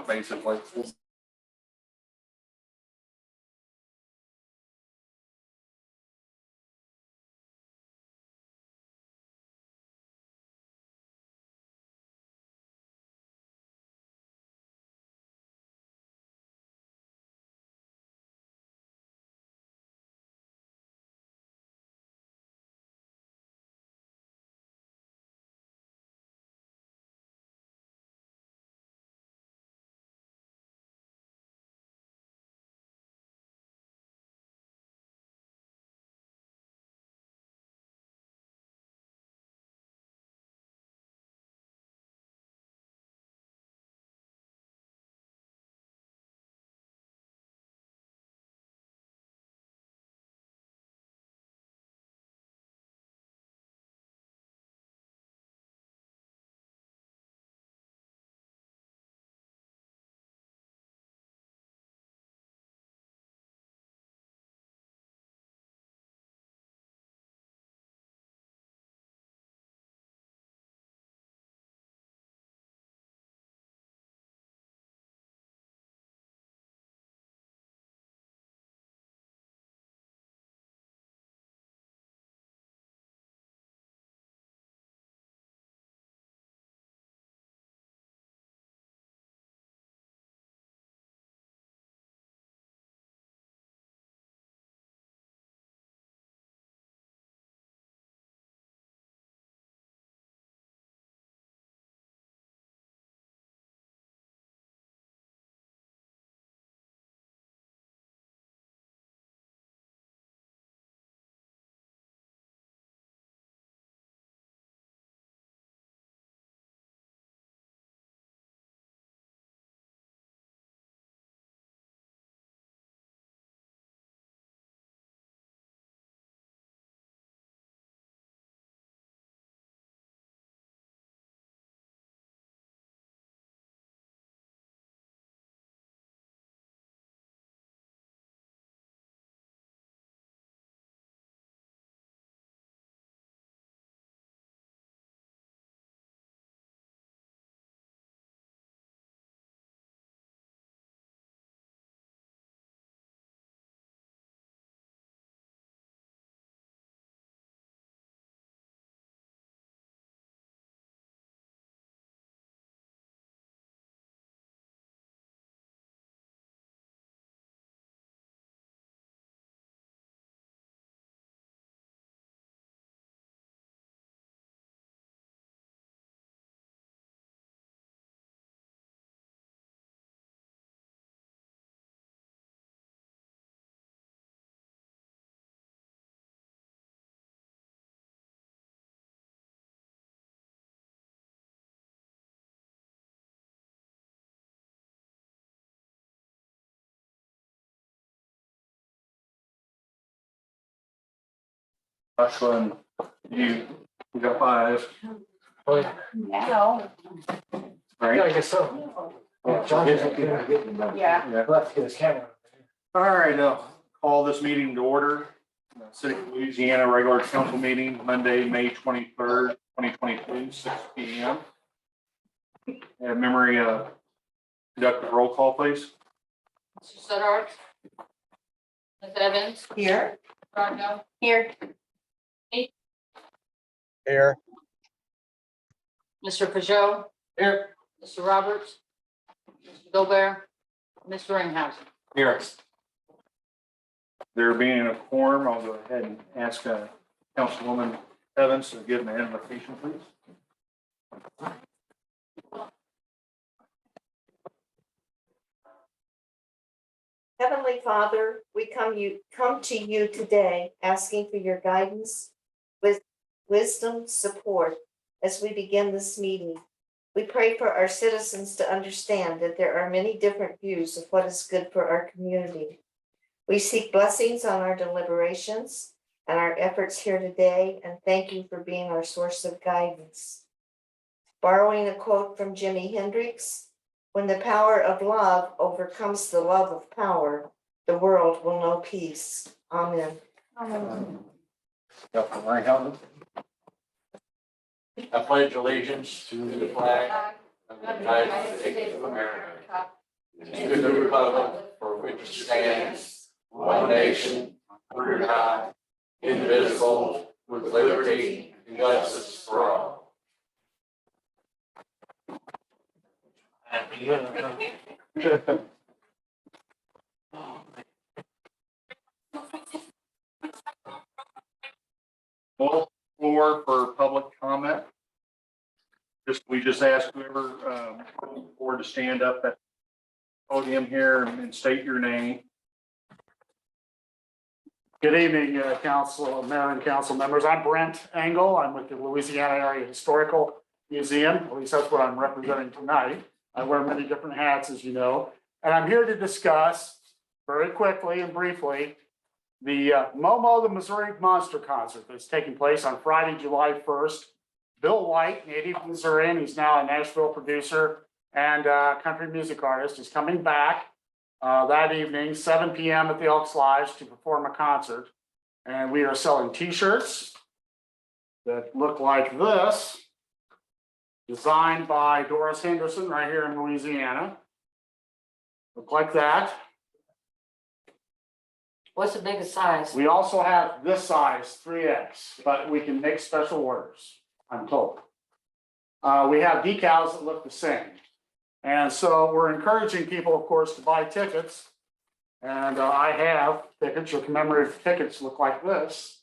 basically. Joshua, you got 5. Oh, yeah. No. Right? Yeah, I guess so. John is Yeah. Yeah. left to get his camera. All right, call this meeting to order. City of Louisiana regular council meeting, Monday, May 23rd, 2022, 6 p.m. Have memory, conduct a roll call, please. Mr. Sudar. Ms. Evans. Here. Rhonda. Here. Here. Mr. Peugeot. Here. Mr. Roberts. Mr. Gobert. Mr. Ringhausen. Here. There being a quorum, I'll go ahead and ask Councilwoman Evans to give an invocation, please. Heavenly Father, we come to you today asking for your guidance, with wisdom, support as we begin this meeting. We pray for our citizens to understand that there are many different views of what is good for our community. We seek blessings on our deliberations and our efforts here today, and thank you for being our source of guidance. Borrowing a quote from Jimi Hendrix, when the power of love overcomes the love of power, the world will know peace. Amen. Dr. Ringhausen. I pledge allegiance to the flag of the United States of America to the republic for which it stands, one nation, under God, indivisible, with liberty and justice for all. Well, floor for public comment. We just ask whoever, looking forward to stand up at the podium here and state your name. Good evening, council, mayor and council members. I'm Brent Engel. I'm with the Louisiana Area Historical Museum. At least that's what I'm representing tonight. I wear many different hats, as you know. And I'm here to discuss very quickly and briefly the Momo the Missouri Monster Concert that's taking place on Friday, July 1st. Bill White, native Missourian, he's now a Nashville producer and country music artist, is coming back that evening, 7 p.m. at the Elks Lodge to perform a concert. And we are selling t-shirts that look like this, designed by Doris Henderson right here in Louisiana. Look like that. What's the biggest size? We also have this size, 3X, but we can make special orders, I'm told. We have decals that look the same. And so we're encouraging people, of course, to buy tickets. And I have tickets, your commemorative tickets look like this.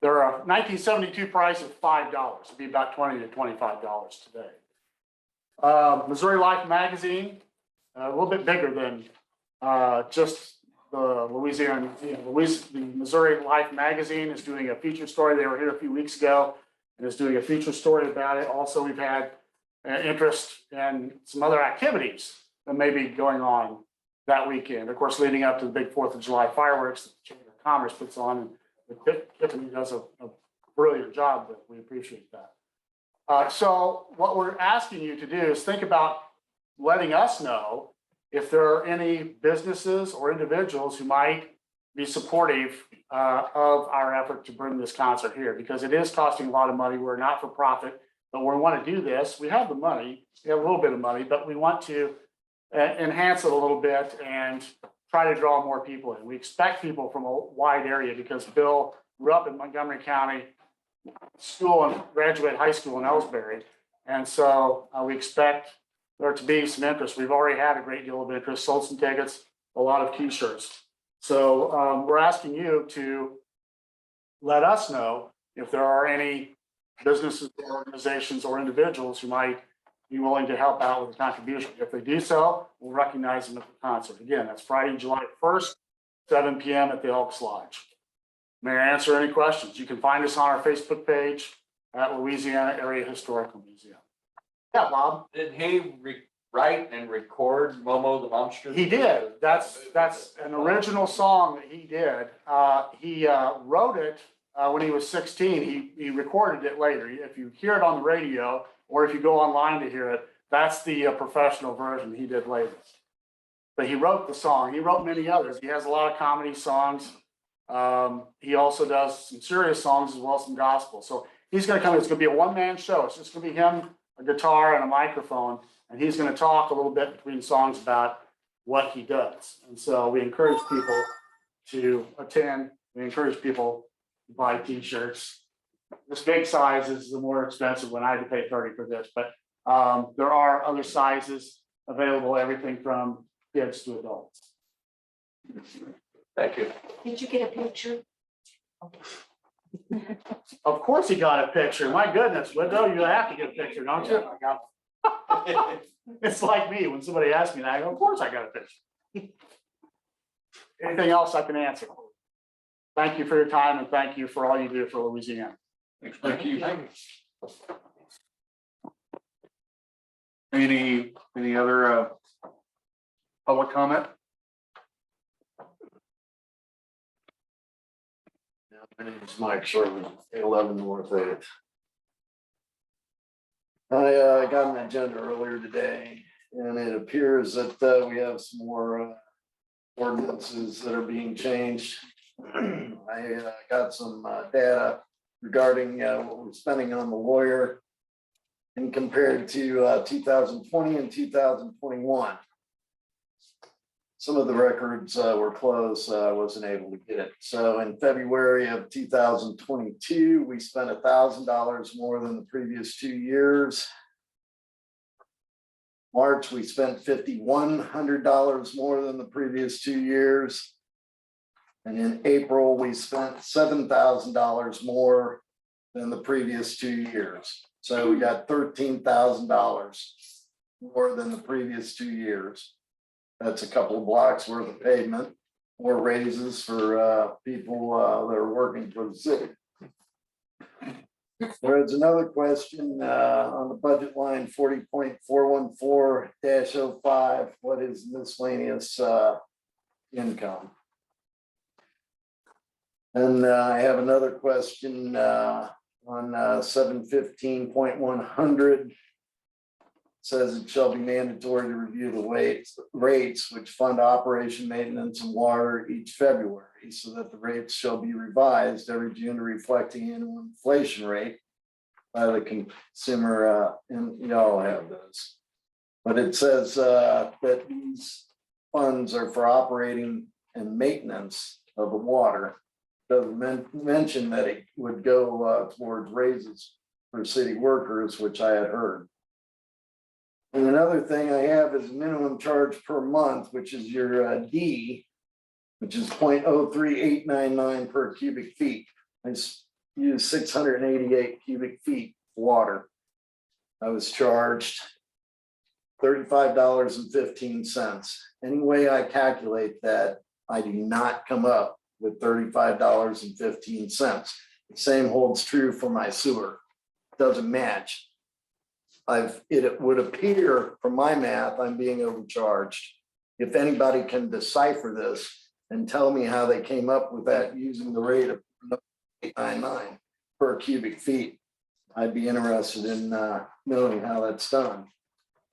They're a 1972 price of $5. It'd be about $20 to $25 today. Missouri Life magazine, a little bit bigger than just the Louisiana Museum. The Missouri Life magazine is doing a feature story. They were here a few weeks ago and is doing a feature story about it. Also, we've had interest in some other activities that may be going on that weekend. Of course, leading up to the big 4th of July fireworks that the Chamber of Commerce puts on. And Tiffany does a brilliant job, but we appreciate that. So what we're asking you to do is think about letting us know if there are any businesses or individuals who might be supportive of our effort to bring this concert here, because it is costing a lot of money. We're not for profit, but we want to do this. We have the money, we have a little bit of money, but we want to enhance it a little bit and try to draw more people in. We expect people from a wide area because Bill grew up in Montgomery County school and graduated high school in Ellsbury. And so we expect there to be some interest. We've already had a great deal of interest, sold some tickets, a lot of t-shirts. So we're asking you to let us know if there are any businesses, organizations, or individuals who might be willing to help out with a contribution. If they do so, we'll recognize them at the concert. Again, that's Friday, July 1st, 7 p.m. at the Elks Lodge. May I answer any questions? You can find us on our Facebook page at Louisiana Area Historical Museum. Yeah, Bob? Did he write and record Momo the Monster? He did. That's an original song that he did. He wrote it when he was 16. He recorded it later. If you hear it on the radio or if you go online to hear it, that's the professional version he did later. But he wrote the song. He wrote many others. He has a lot of comedy songs. He also does some serious songs as well as some gospel. So he's going to come. It's going to be a one-man show. It's just going to be him, a guitar, and a microphone. And he's going to talk a little bit between songs about what he does. And so we encourage people to attend. We encourage people to buy t-shirts. This big size is the more expensive one. I had to pay $30 for this, but there are other sizes available, everything from kids to adults. Thank you. Did you get a picture? Of course he got a picture. My goodness, Widow, you have to get a picture, don't you? It's like me when somebody asks me that, I go, of course I got a picture. Anything else I can answer? Thank you for your time and thank you for all you do for Louisiana. Thank you. Any other public comment? My name is Mike Sherman, 811 North 8th. I got an agenda earlier today, and it appears that we have some more ordinances that are being changed. I got some data regarding what we're spending on the lawyer. and compared to 2020 and 2021. Some of the records were closed, so I wasn't able to get it. So in February of 2022, we spent $1,000 more than the previous 2 years. March, we spent $5,100 more than the previous 2 years. And in April, we spent $7,000 more than the previous 2 years. So we got $13,000 more than the previous 2 years. That's a couple of blocks worth of pavement or raises for people that are working for the city. There's another question on the budget line 40.414-05. What is miscellaneous income? And I have another question on 715.100. Says it shall be mandatory to review the rates which fund operation, maintenance, and water each February, so that the rates shall be revised every June to reflect the annual inflation rate by the consumer, and you all have those. But it says that these funds are for operating and maintenance of the water. Doesn't mention that it would go towards raises for city workers, which I had heard. And another thing I have is minimum charge per month, which is your D, which is 0.03899 per cubic feet. I use 688 cubic feet of water. I was charged $35.15. Any way I calculate that, I do not come up with $35.15. The same holds true for my sewer. Doesn't match. It would appear from my math, I'm being overcharged. If anybody can decipher this and tell me how they came up with that using the rate of 899 per cubic feet, I'd be interested in knowing how that's done.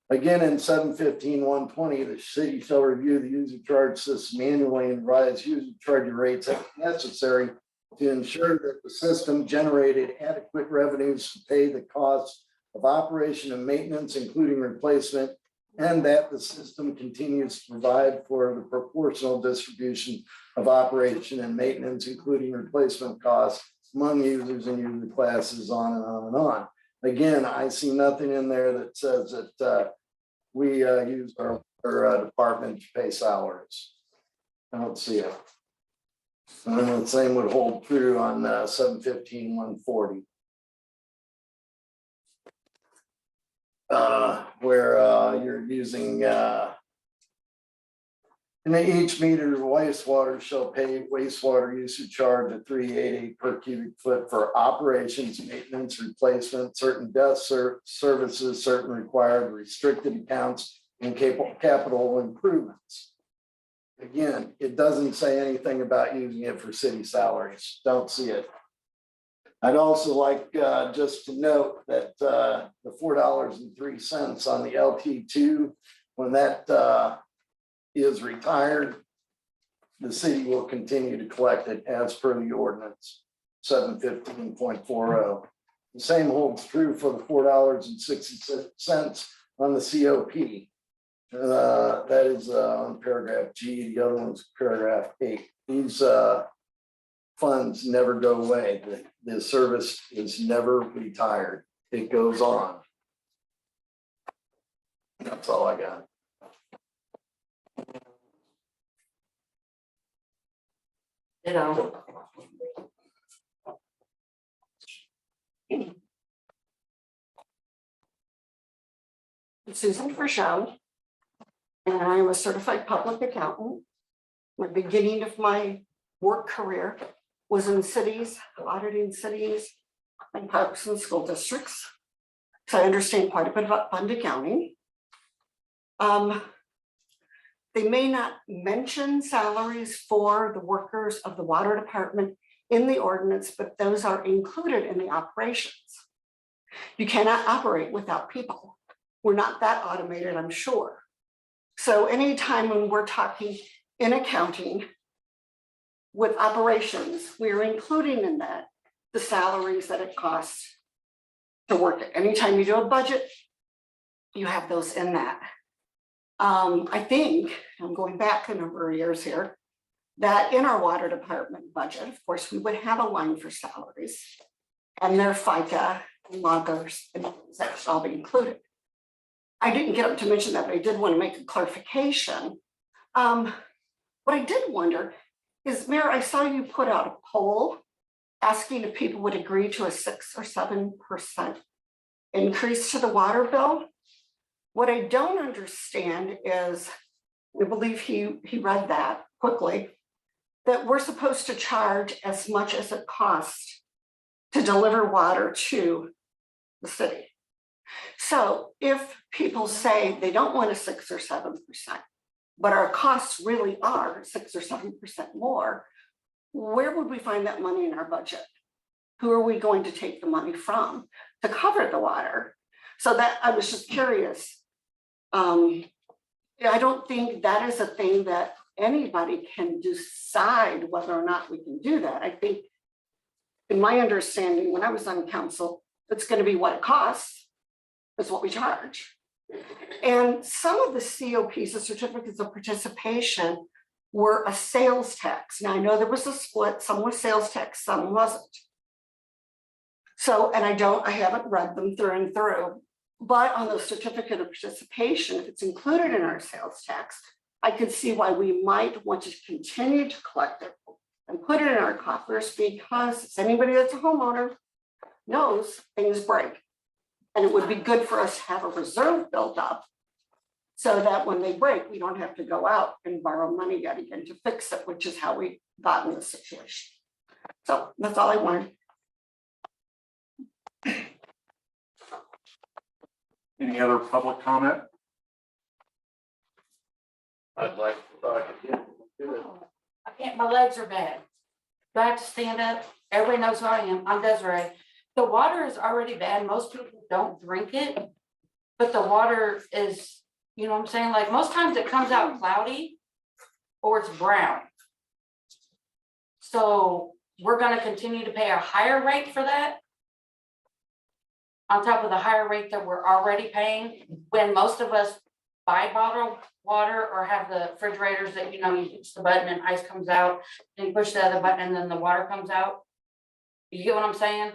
Again, in 715.120, the city shall review the user charge system annually and rise user charge rates as necessary to ensure that the system generated adequate revenues to pay the costs of operation and maintenance, including replacement, and that the system continues to provide for the proportional distribution of operation and maintenance, including replacement costs among users and user classes, on and on and on. Again, I see nothing in there that says that we use our department to pay salaries. I don't see it. And the same would hold true on 715.140. Where you're using in each meter of wastewater shall pay wastewater usage charge of $3.88 per cubic foot for operations, maintenance, replacement, certain debt services, certain required restricted accounts, and capital improvements. Again, it doesn't say anything about using it for city salaries. Don't see it. I'd also like just to note that the $4.03 on the LT2, when that is retired, the city will continue to collect it as per the ordinance 715.40. The same holds true for the $4.66 on the COP. That is on paragraph G. The other one's paragraph 8. These funds never go away. The service is never retired. It goes on. That's all I got. You know. Susan Frashon, and I'm a certified public accountant. The beginning of my work career was in cities, auditing cities and parks and school districts. So I understand quite a bit about fund accounting. They may not mention salaries for the workers of the water department in the ordinance, but those are included in the operations. You cannot operate without people. We're not that automated, I'm sure. So anytime when we're talking in accounting with operations, we're including in that the salaries that it costs to work it. Anytime you do a budget, you have those in that. I think, I'm going back a number of years here, that in our water department budget, of course, we would have a line for salaries and their FICA, loggers, and that should all be included. I didn't get up to mention that, but I did want to make a clarification. What I did wonder is, Mayor, I saw you put out a poll asking if people would agree to a 6 or 7% increase to the water bill. What I don't understand is, I believe he read that quickly, that we're supposed to charge as much as it costs to deliver water to the city. So if people say they don't want a 6 or 7%, but our costs really are 6 or 7% more, where would we find that money in our budget? Who are we going to take the money from to cover the water? So that, I was just curious. I don't think that is a thing that anybody can decide whether or not we can do that. I think, in my understanding, when I was on council, it's going to be what it costs, is what we charge. And some of the COPs, the certificates of participation, were a sales tax. Now I know there was a split, some was sales tax, some wasn't. So, and I haven't read them through and through, but on the certificate of participation, if it's included in our sales tax, I could see why we might want to continue to collect it and put it in our coffers, because anybody that's a homeowner knows things break. And it would be good for us to have a reserve built up so that when they break, we don't have to go out and borrow money yet again to fix it, which is how we got in this situation. So that's all I wanted. Any other public comment? I'd like to talk again. I can't, my legs are bad. Do I have to stand up? Everybody knows who I am. I'm Desiree. The water is already bad. Most people don't drink it, but the water is, you know what I'm saying? Like most times it comes out cloudy or it's brown. So we're gonna continue to pay a higher rate for that, on top of the higher rate that we're already paying, when most of us buy bottled water or have the refrigerators that, you know, you push the button and ice comes out, then you push the other button and then the water comes out. You get what I'm saying?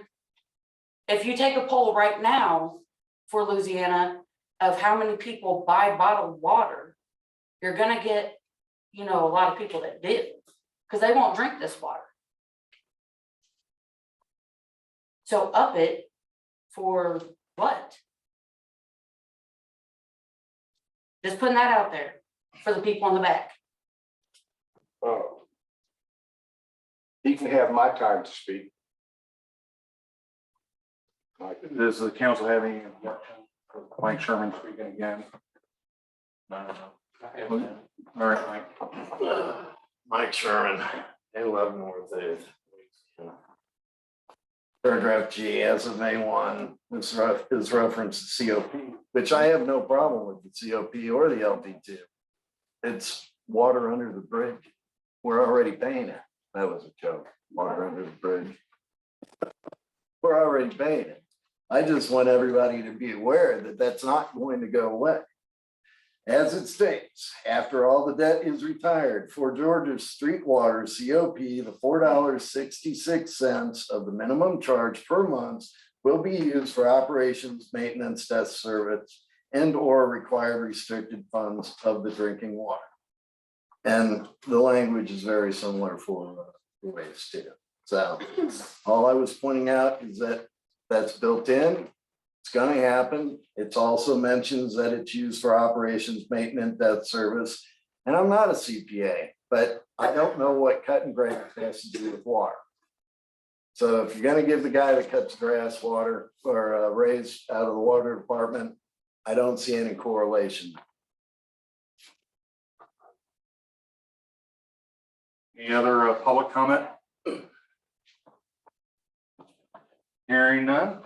If you take a poll right now for Louisiana of how many people buy bottled water, you're gonna get, you know, a lot of people that did, because they won't drink this water. So up it for what? Just putting that out there for the people in the back. He can have my time to speak. Does the council have any objection for Mike Sherman speaking again? No. All right, Mike. Mike Sherman, 11 North 8th. Paragraph G, as of May 1, this is reference to COP, which I have no problem with the COP or the LD2. It's water under the bridge. We're already paying it. That was a joke. Water under the bridge. We're already paying it. I just want everybody to be aware that that's not going to go away. As it states, after all the debt is retired, for Georgia's street water COP, the $4.66 of the minimum charge per month will be used for operations, maintenance, debt service, and or required restricted funds of the drinking water. And the language is very similar for the waste too. So all I was pointing out is that that's built in. It's going to happen. It also mentions that it's used for operations, maintenance, debt service. And I'm not a CPA, but I don't know what cutting grass has to do with water. So if you're going to give the guy that cuts grass water or a raise out of the water department, I don't see any correlation. Any other public comment? Hearing none.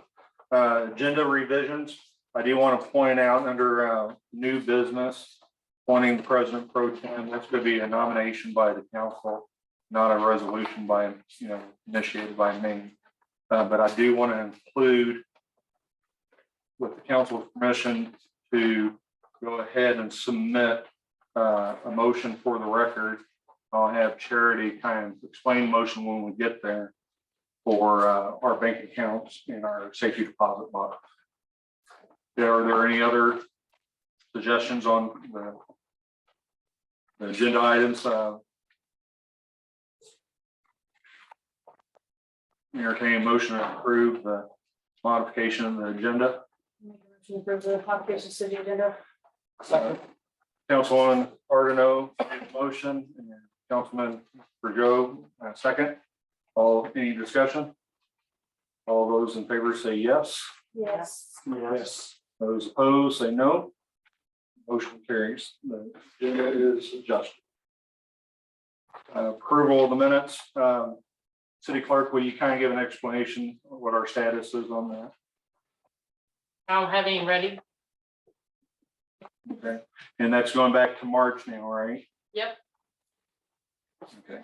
Agenda revisions. I do want to point out under new business, appointing the president pro tem, that's going to be a nomination by the council, not a resolution by, initiated by me. But I do want to include with the council's permission to go ahead and submit a motion for the record. I'll have Charity kind of explain motion when we get there for our bank accounts and our safety deposit box. Are there any other suggestions on the agenda items? Entertain a motion to approve the modification of the agenda. Councilwoman Ardeno made a motion, and Councilman Burgo, second. Any discussion? All those in favor say yes. Yes. Yes. Those opposed say no. Motion carries. The agenda is adjusted. Approval of the minutes. City Clerk, will you kind of give an explanation of what our status is on that? I don't have any ready. Okay, and that's going back to March now, right? Yep. Okay,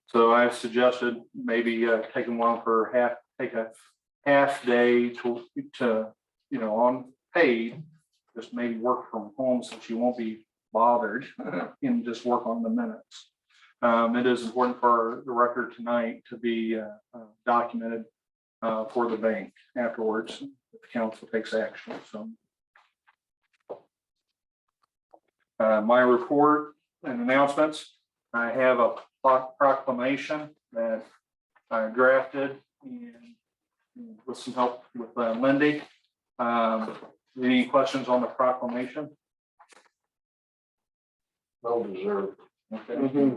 so I've suggested maybe taking one for take a half day to on paid, just maybe work from home since you won't be bothered and just work on the minutes. It is important for the record tonight to be documented for the bank afterwards if the council takes action. So my report and announcements, I have a proclamation that I drafted and with some help with Lindy. Any questions on the proclamation? Well deserved. Okay.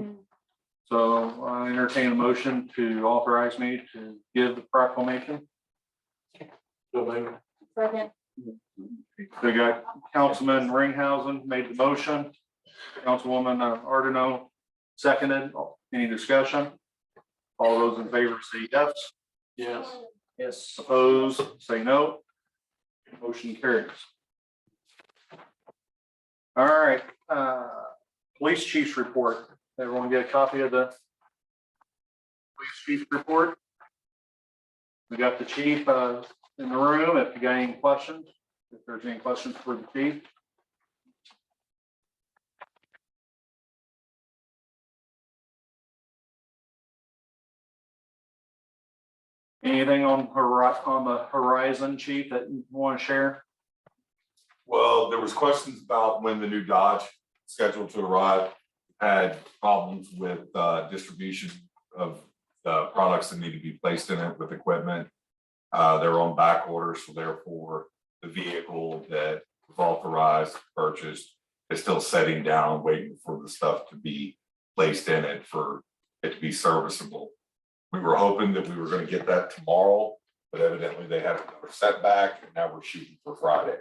So I entertain a motion to authorize me to give the proclamation. Second. We got Councilman Ringhausen made the motion. Councilwoman Ardeno seconded. Any discussion? All those in favor say yes. Yes. Yes. Opposed, say no. Motion carries. All right, police chief's report. Everyone get a copy of the police chief report? We got the chief in the room. If you got any questions, if there's any questions for the chief. Anything on the horizon, chief, that you want to share? Well, there was questions about when the new Dodge scheduled to arrive, had problems with distribution of the products that need to be placed in it with equipment. They're on back orders, so therefore the vehicle that was authorized, purchased, is still setting down, waiting for the stuff to be placed in it for it to be serviceable. We were hoping that we were going to get that tomorrow, but evidently they had another setback, and now we're shooting for Friday.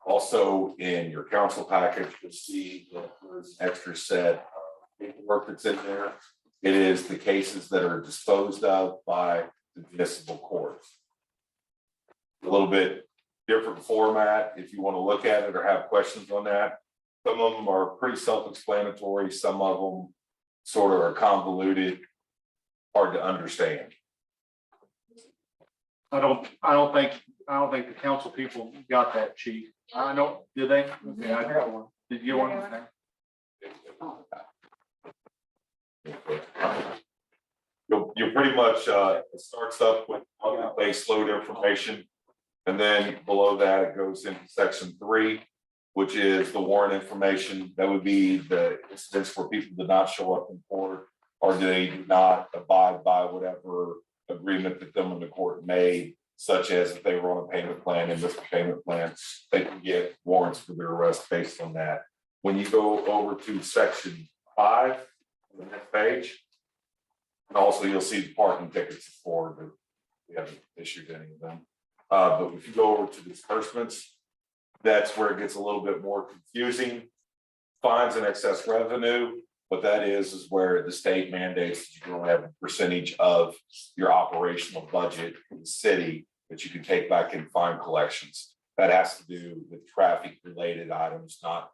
Also, in your council package, you'll see that there's an extra set of paperwork that's in there. It is the cases that are disposed of by the municipal courts. A little bit different format if you want to look at it or have questions on that. Some of them are pretty self-explanatory. Some of them sort of are convoluted, hard to understand. I don't think the council people got that, chief. I know, did they? Okay, I got one. Did you get one? Okay. You'll pretty much, it starts up with base load information. And then below that, it goes into section 3, which is the warrant information. That would be the incidents where people did not show up in court, or they do not abide by whatever agreement that them and the court made, such as if they were on a payment plan and missed a payment plan, they can get warrants for their arrest based on that. When you go over to section 5, on the next page, and also you'll see the parking tickets for, but we haven't issued any of them. But if you go over to disbursements, that's where it gets a little bit more confusing. Fines and excess revenue, what that is where the state mandates that you can only have a percentage of your operational budget in the city that you can take back in fine collections. That has to do with traffic related items, not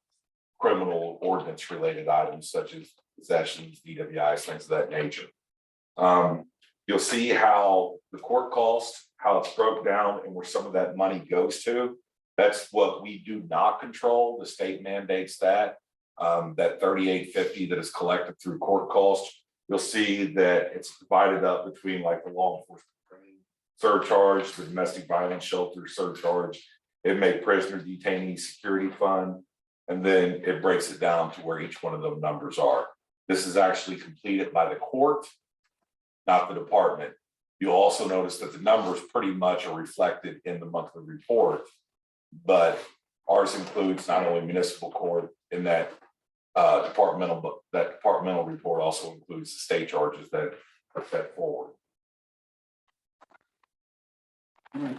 criminal ordinance related items such as possessions, DWIs, things of that nature. You'll see how the court cost, how it's broke down and where some of that money goes to. That's what we do not control. The state mandates that. That 3850 that is collected through court costs, you'll see that it's divided up between like the law enforcement training surcharge, the domestic violence shelter surcharge, inmate prisoner detainee security fund, and then it breaks it down to where each one of those numbers are. This is actually completed by the court, not the department. You'll also notice that the numbers pretty much are reflected in the monthly report, but ours includes not only municipal court in that departmental, but that departmental report also includes the state charges that are set forward.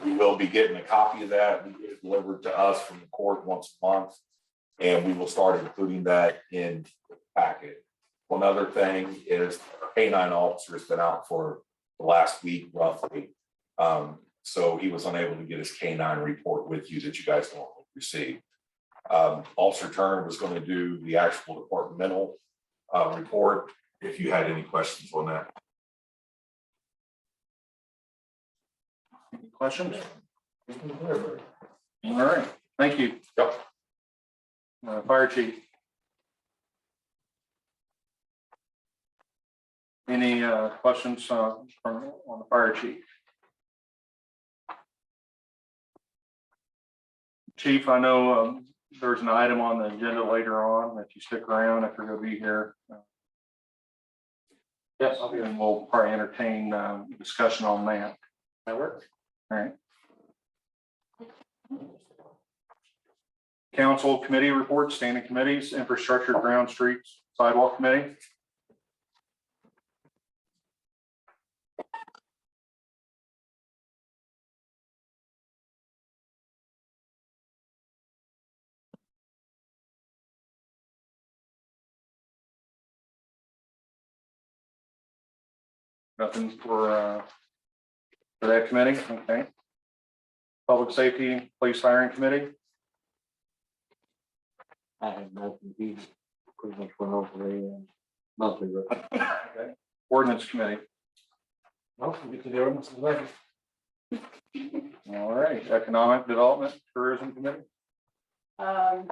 We will be getting a copy of that. We get it delivered to us from the court once a month, and we will start including that in the packet. One other thing is our K-9 officer has been out for the last week roughly. So he was unable to get his K-9 report with you that you guys normally receive. Officer Turner was going to do the actual departmental report if you had any questions on that. Any questions? All right, thank you. Yep. Fire chief. Any questions on the fire chief? Chief, I know there's an item on the agenda later on that you stick around if you're gonna be here. Yes, I'll be And we'll probably entertain discussion on that. That work? All right. Council committee reports, standing committees, infrastructure, ground, streets, sidewalk committee. Nothing for that committee, okay. Public safety, police hiring committee, I have nothing, he pretty much went over the monthly report. okay. Ordinance committee, Well, we get to the ordinance later. all right, economic development, tourism committee, The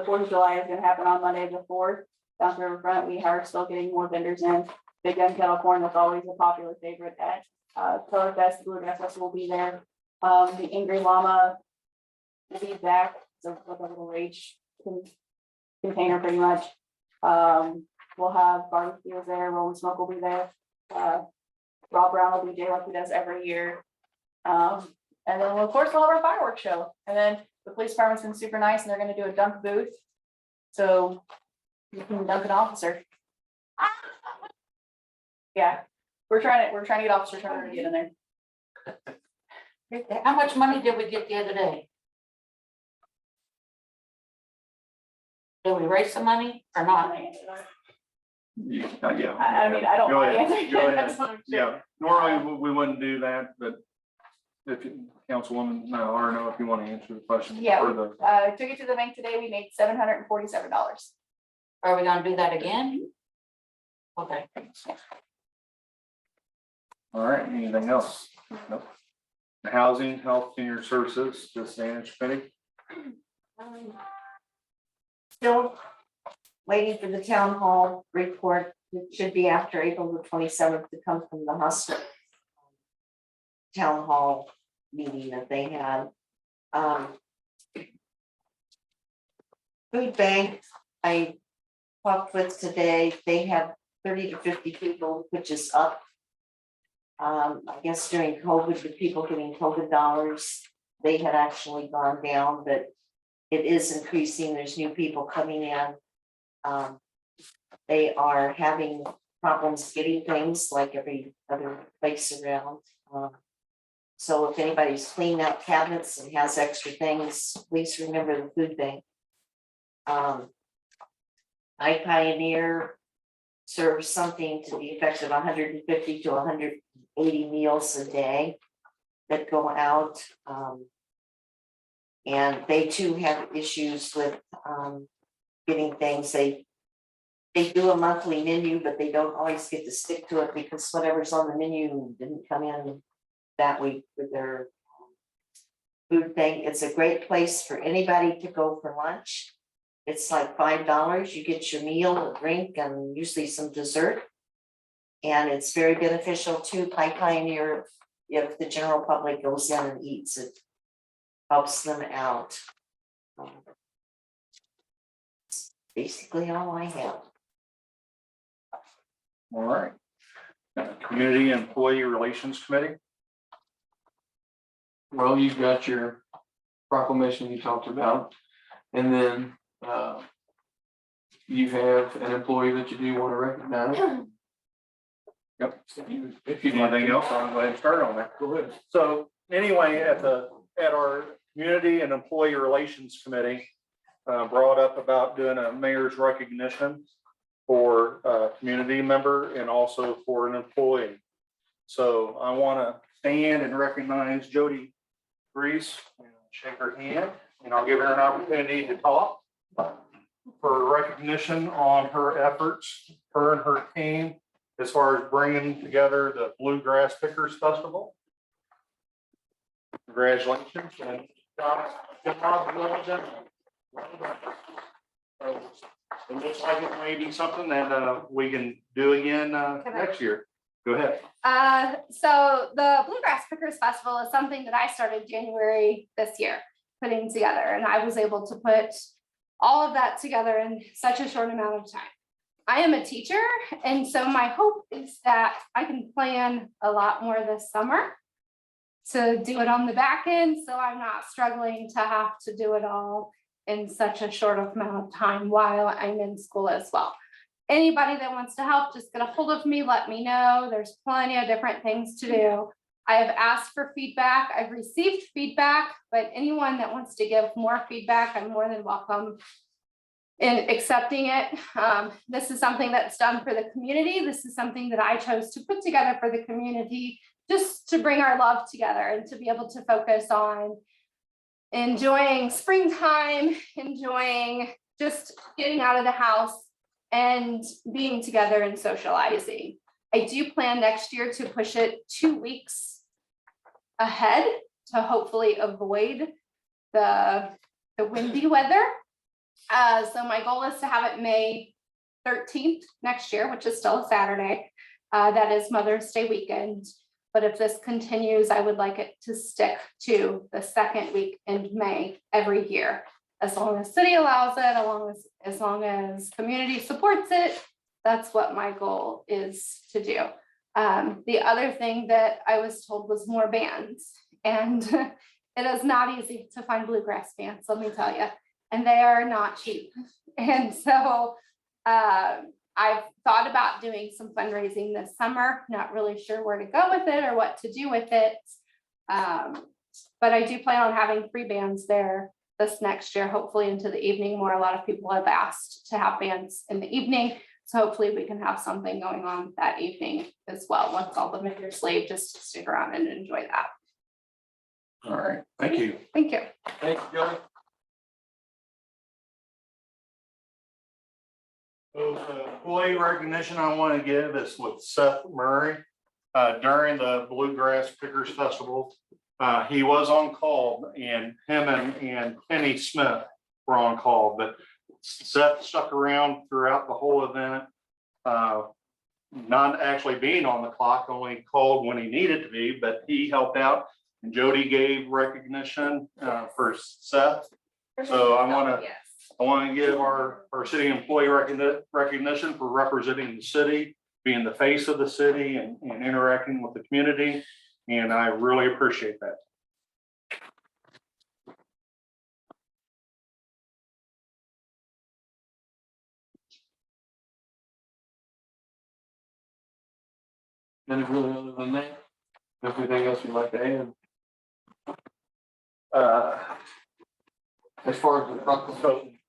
4th of July is gonna happen on Monday, the 4th, down the riverfront. We are still getting more vendors in. Big Gun Kettle Corn was always a popular favorite at Color Fest. Bluegrass Festival will be there. The Angry Llama will be back. So like a little rage container pretty much. We'll have barbecues there. Rolling Smoke will be there. Rob Brown will DJ like he does every year. And then of course we'll have our fireworks show. And then the police department's been super nice and they're gonna do a dunk booth. So you can dunk an officer. Yeah, we're trying to get Officer Turner to get in there. How much money did we get the other day? Did we raise some money or not? yeah. I mean, I don't Go mind ahead, answering. go I ahead. just wanna make Yeah, sure. normally we wouldn't do that, but if Councilwoman, or no, if you want to answer the question. Yeah. Or the, Took it to the bank today. We made $747. Are we gonna do that again? Okay. all right, anything else? Nope. The housing, health, senior services, disadvantage committee, Still waiting for the town hall report, it should be after April the 27th to come from the hospital. Town hall meeting that they had. Food bank, I talked with today, they have 30 to 50 people, which is up. I guess during COVID, the people getting COVID dollars, they had actually gone down, but it is increasing. There's new people coming in. They are having problems getting things like every other place around. So if anybody's cleaning out cabinets and has extra things, please remember the food bank. I Pioneer serves something to the effect of 150 to 180 meals a day that go out. And they too have issues with getting things. They do a monthly menu, but they don't always get to stick to it because whatever's on the menu didn't come in that week with their food bank. It's a great place for anybody to go for lunch. It's like $5. You get your meal, a drink, and usually some dessert. And it's very beneficial to Pie Pioneer if the general public goes in and eats it. Helps them out. Basically all I have. All right. Community and Employee Relations Committee. Well, you've got your proclamation you talked about, and then, you have an employee that you do want to recognize. Yep. If you Anything else, I'll go ahead and start on that. Go ahead. So anyway, at our Community and Employee Relations Committee, brought up about doing a mayor's recognition for a community member and also for an employee. So I want to stand and recognize Jody Grease and shake her hand, and I'll give her an opportunity to talk for recognition on her efforts, her and her team, as far as bringing together the Bluegrass Pickers Festival. Congratulations. And job well done. Well done. So, it looks like it may be something that we can do again next year. Go ahead. So the Bluegrass Pickers Festival is something that I started January this year, putting together, and I was able to put all of that together in such a short amount of time. I am a teacher, and so my hope is that I can plan a lot more this summer to do it on the back end, so I'm not struggling to have to do it all in such a short amount of time while I'm in school as well. Anybody that wants to help, just get a hold of me, let me know. There's plenty of different things to do. I have asked for feedback. I've received feedback, but anyone that wants to give more feedback, I'm more than welcome in accepting it. This is something that's done for the community. This is something that I chose to put together for the community, just to bring our love together and to be able to focus on enjoying springtime, enjoying just getting out of the house and being together and socializing. I do plan next year to push it 2 weeks ahead to hopefully avoid the windy weather. So my goal is to have it May 13th next year, which is still a Saturday. That is Mother's Day weekend. But if this continues, I would like it to stick to the second week in May every year. As long as city allows it, as long as community supports it, that's what my goal is to do. The other thing that I was told was more bands, and it is not easy to find bluegrass bands, let me tell you, and they are not cheap. And so I've thought about doing some fundraising this summer, not really sure where to go with it or what to do with it. But I do plan on having 3 bands there this next year, hopefully into the evening more. A lot of people have asked to have bands in the evening. So hopefully we can have something going on that evening as well. Once all the vendors leave, just stick around and enjoy that. All right, thank you. Thank you. Thanks, Joey. So the employee recognition I want to give is with Seth Murray. During the Bluegrass Pickers Festival, he was on call, and him and Kenny Smith were on call, but Seth stuck around throughout the whole event. Not actually being on the clock, only called when he needed to be, but he helped out. And Jody gave recognition for Seth. So I want to give our city employee recognition for representing the city, being the face of the city and interacting with the community. And I really appreciate that. And really, other than that, everything else you'd like to add? As far as the proclamation,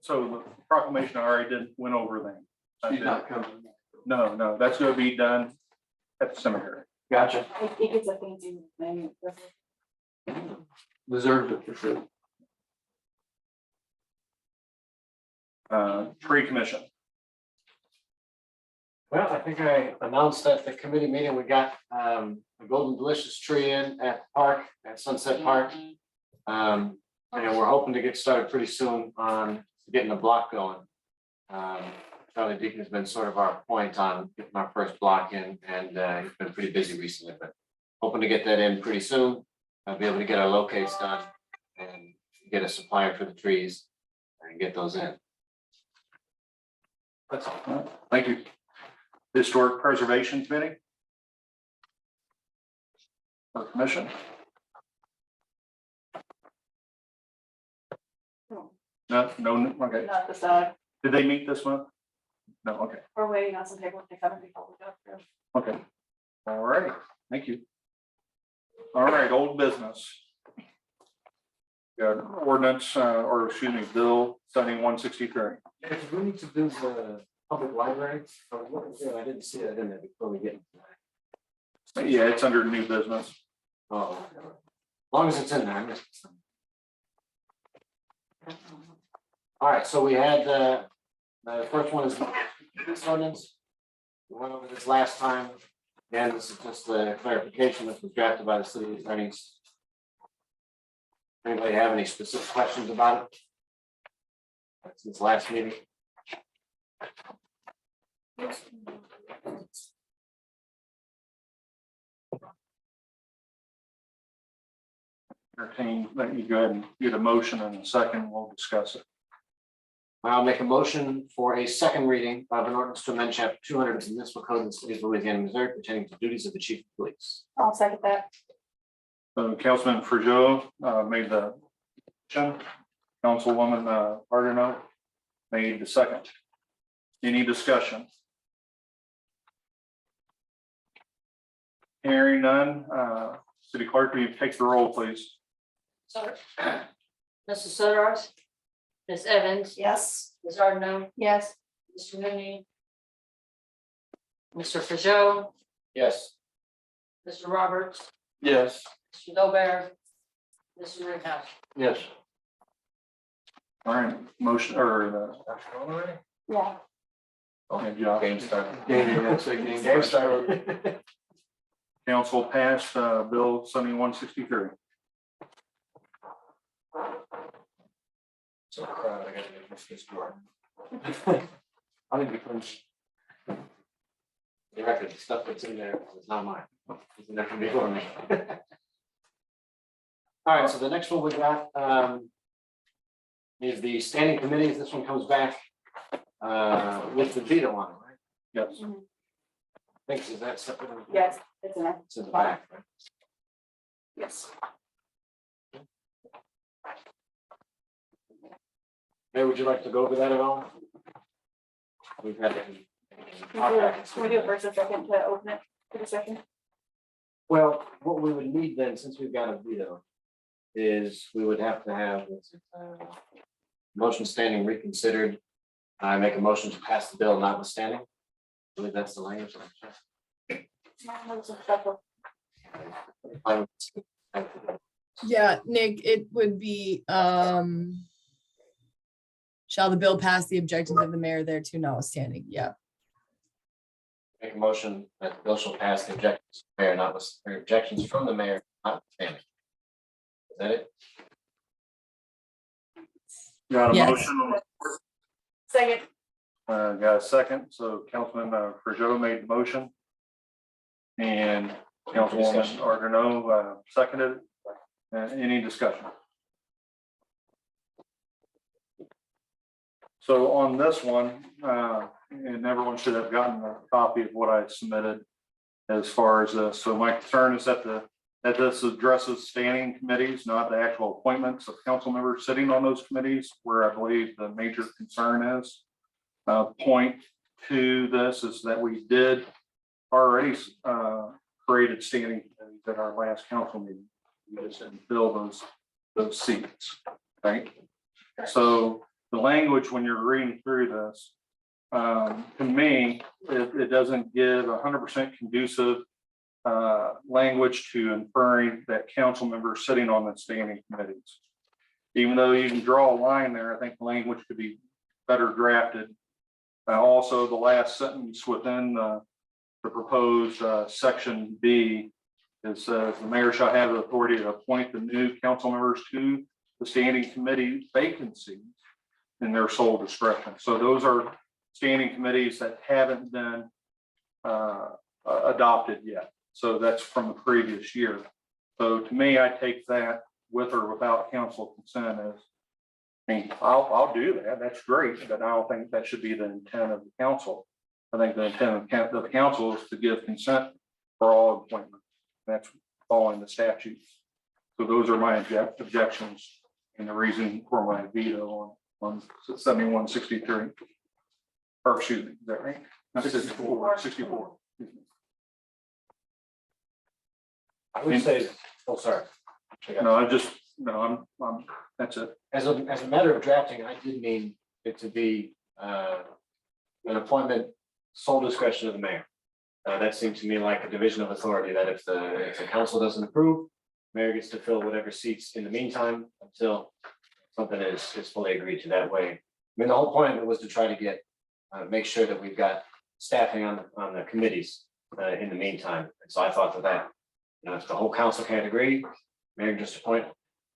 So the proclamation I already went over then. she's not coming. No, that's going to be done at the cemetery. Gotcha. It gets a fancy name. Deserved it for sure. Tree commission. Well, I think I announced at the committee meeting, we got a Golden Delicious tree in at the park, at Sunset Park. And we're hoping to get started pretty soon on getting the block going. Charlie Deacon has been sort of our point on getting our first block in, and he's been pretty busy recently, but hoping to get that in pretty soon. I'll be able to get our locates done and get a supplier for the trees and get those in. That's all. Thank you. Historic Preservation Committee? Or Commission? No, okay. Not this, Did they meet this month? No, okay, we're waiting on some paperwork to come in before we go through. okay. All righty, thank you. All right, old business. Got ordinance, or excuse me, bill 7163. Do we need to do the public library? I didn't see that in there before we get. Yeah, it's under new business. Oh, as long as it's in there. I missed some. All right, so we had, the first one is this ordinance. We went over this last time. Again, this is just a clarification that was drafted by the city attorneys. Anybody have any specific questions about it? Since last meeting? Entertain, let you go ahead and get a motion in a second, we'll discuss it. I'll make a motion for a second reading of an ordinance to amend chapter 200 of the municipal code of the city of Louisiana, Missouri pertaining to duties of the chief of police. I'll second that. Councilman Frejo made the motion. Councilwoman Ardeno made the second. Any discussion? Hearing none, city clerk, will you take the roll, please? So, Mrs. Sudar, Ms. Evans, Yes. Ms. Ardeno, Yes. Mr. Mooney, Mr. Peugeot, Yes. Mr. Roberts, Yes. Mr. Gobert, Mr. Rittenhouse. Yes. All right, motion or Yeah. good job. Game started. Game started. Council passed bill 7163. So proud, I gotta make this door. I think because the record, the stuff that's in there is not mine. It's in there from before me. All right, so the next one we got is the standing committees. This one comes back with the veto on it, right? Yes. Thanks, is that separate? Yes, it's in there. It's in the back, right? Yes. Mayor, would you like to go over that at all? We've had. Can we do it first and second to open it for the second? Well, what we would need then, since we've got a veto, is we would have to have motion standing reconsidered. I make a motion to pass the bill notwithstanding. I believe that's the language. Yeah, Nick, it would be, shall the bill pass the objections of the mayor thereto notwithstanding? Yeah. Make a motion that the bill shall pass the objections, of the mayor, notwithstanding, objections from the mayor, notwithstanding. Is that it? Got a Yes. motion, Second. got a second, so Councilman Frejo made the motion. And Councilwoman Ardeno seconded it. Any discussion? So on this one, and everyone should have gotten a copy of what I submitted as far as this. So my concern is that this addresses standing committees, not the actual appointments of council members sitting on those committees, where I believe the major concern is. Point to this is that we did already created standing committees at our last council meeting. We just didn't fill those seats, right? So the language, when you're reading through this, to me, it doesn't give 100% conducive language to inferring that council members sitting on the standing committees. Even though you can draw a line there, I think the language could be better drafted. Also, the last sentence within the proposed section B It says the mayor shall have the authority to appoint the new council members to the standing committee vacancies in their sole discretion. So those are standing committees that haven't been adopted yet. So that's from the previous year. So to me, I take that with or without council consent as, I mean, I'll do that. That's great, but I don't think that should be the intent of the council. I think the intent of the council is to give consent for all appointments. That's following the statutes. So those are my objections and the reason for my veto on 7163. Or excuse me, is that right? No, 64. I would say, oh, sorry. No, I'm, that's it. As a matter of drafting, I did mean it to be an appointment sole discretion of the mayor. That seemed to me like a division of authority, that if the council doesn't approve, mayor gets to fill whatever seats in the meantime until something is fully agreed to that way. I mean, the whole point of it was to try to get, make sure that we've got staffing on the committees in the meantime. And so I thought that, you know, if the whole council can't agree, mayor just appoint.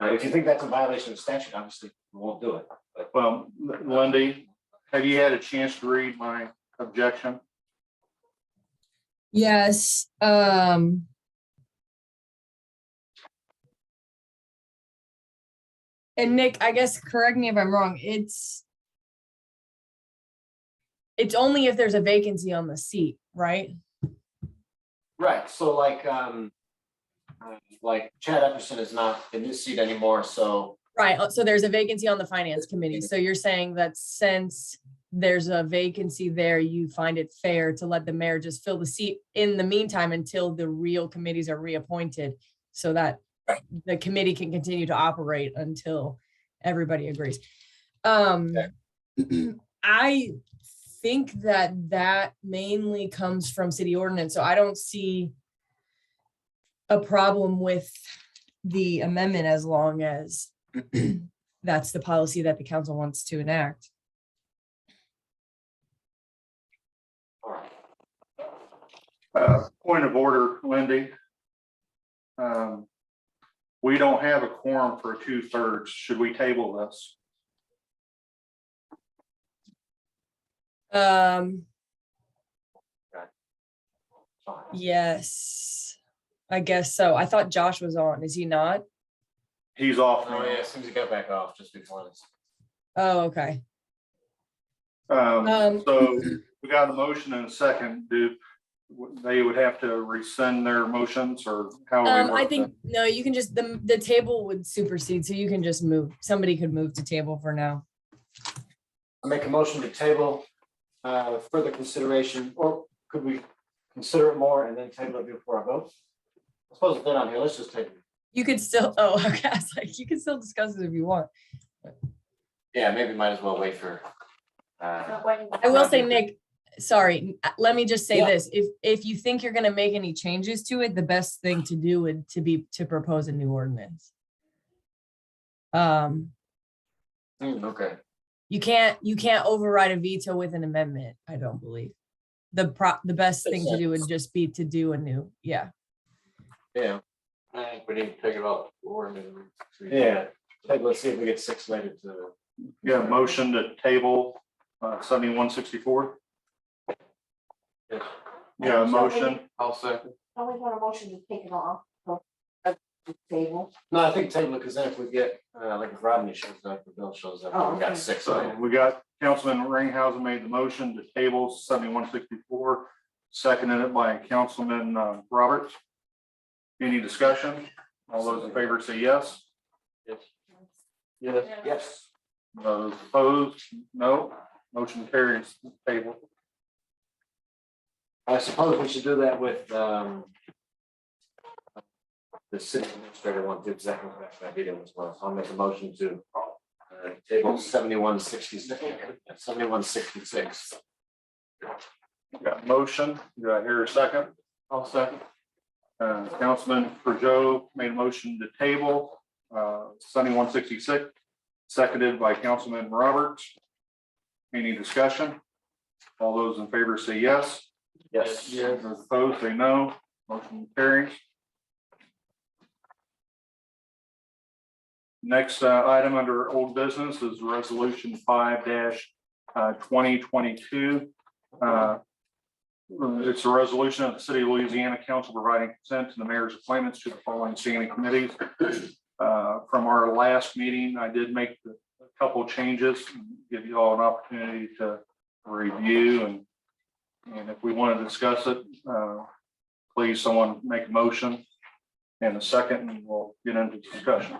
If you think that's a violation of statute, obviously we won't do it. But Well, Lindy, have you had a chance to read my objection? Yes, and Nick, I guess, correct me if I'm wrong, it's only if there's a vacancy on the seat, right? right, so like Chad Epperson is not in this seat anymore, so Right, so there's a vacancy on the finance committee, so you're saying that since there's a vacancy there, you find it fair to let the mayor just fill the seat in the meantime until the real committees are reappointed, so that the committee can continue to operate until everybody agrees. I think that mainly comes from city ordinance, so I don't see a problem with the amendment as long as that's the policy that the council wants to enact. Point of order, Lindy. We don't have a quorum for 2/3. Should we table this? Yes, I guess so. I thought Josh was on. Is he not? He's off. oh yeah, as soon as he got back off, just before this. Oh, okay. So we got a motion and a second. They would have to rescind their motions or how? I think, no, you can just, the table would supersede, so you can just move. Somebody could move to table for now. I make a motion to table further consideration, or could we consider it more and then table it before I vote? I suppose it's been on here, let's just table it. You could still, oh, okay, I was like, you can still discuss it if you want. Yeah, maybe might as well wait for. I will say, Nick, sorry, let me just say this. If you think you're gonna make any changes to it, the best thing to do would to propose a new ordinance. Okay. You can't override a veto with an amendment, I don't believe. The best thing to do would just be to do a new, yeah. Yeah. I think we need to take it off. Yeah, let's see if we get 6 later to. Yeah, motion to table 7164. Yeah, motion. I'll second. Don't we want a motion to take it off of the table? No, I think table it, because then if we get, like if Rodney shows up, or Bill shows up, Oh, we got okay. 6 So later. we got Councilman Ringhausen made the motion to table 7164, seconded it by Councilman Roberts. Any discussion? All those in favor say yes. Yes. Yes. Those opposed, no. Motion carries. Table. I suppose we should do that with the city administrator want to exactly what that did as well. So I'll make a motion to table 7166. Got a motion. Do I hear a second? I'll second. Councilman Peugeot made a motion to table 7166, seconded by Councilman Roberts. Any discussion? All those in favor say yes. Yes. Those opposed say no. Motion carries. Next item under old business is resolution 5-2022. It's a resolution of the City of Louisiana Council providing consent to the mayor's appointments to the following standing committees. From our last meeting, I did make a couple of changes, give you all an opportunity to review and if we want to discuss it, please someone make a motion and a second and we'll get into discussion.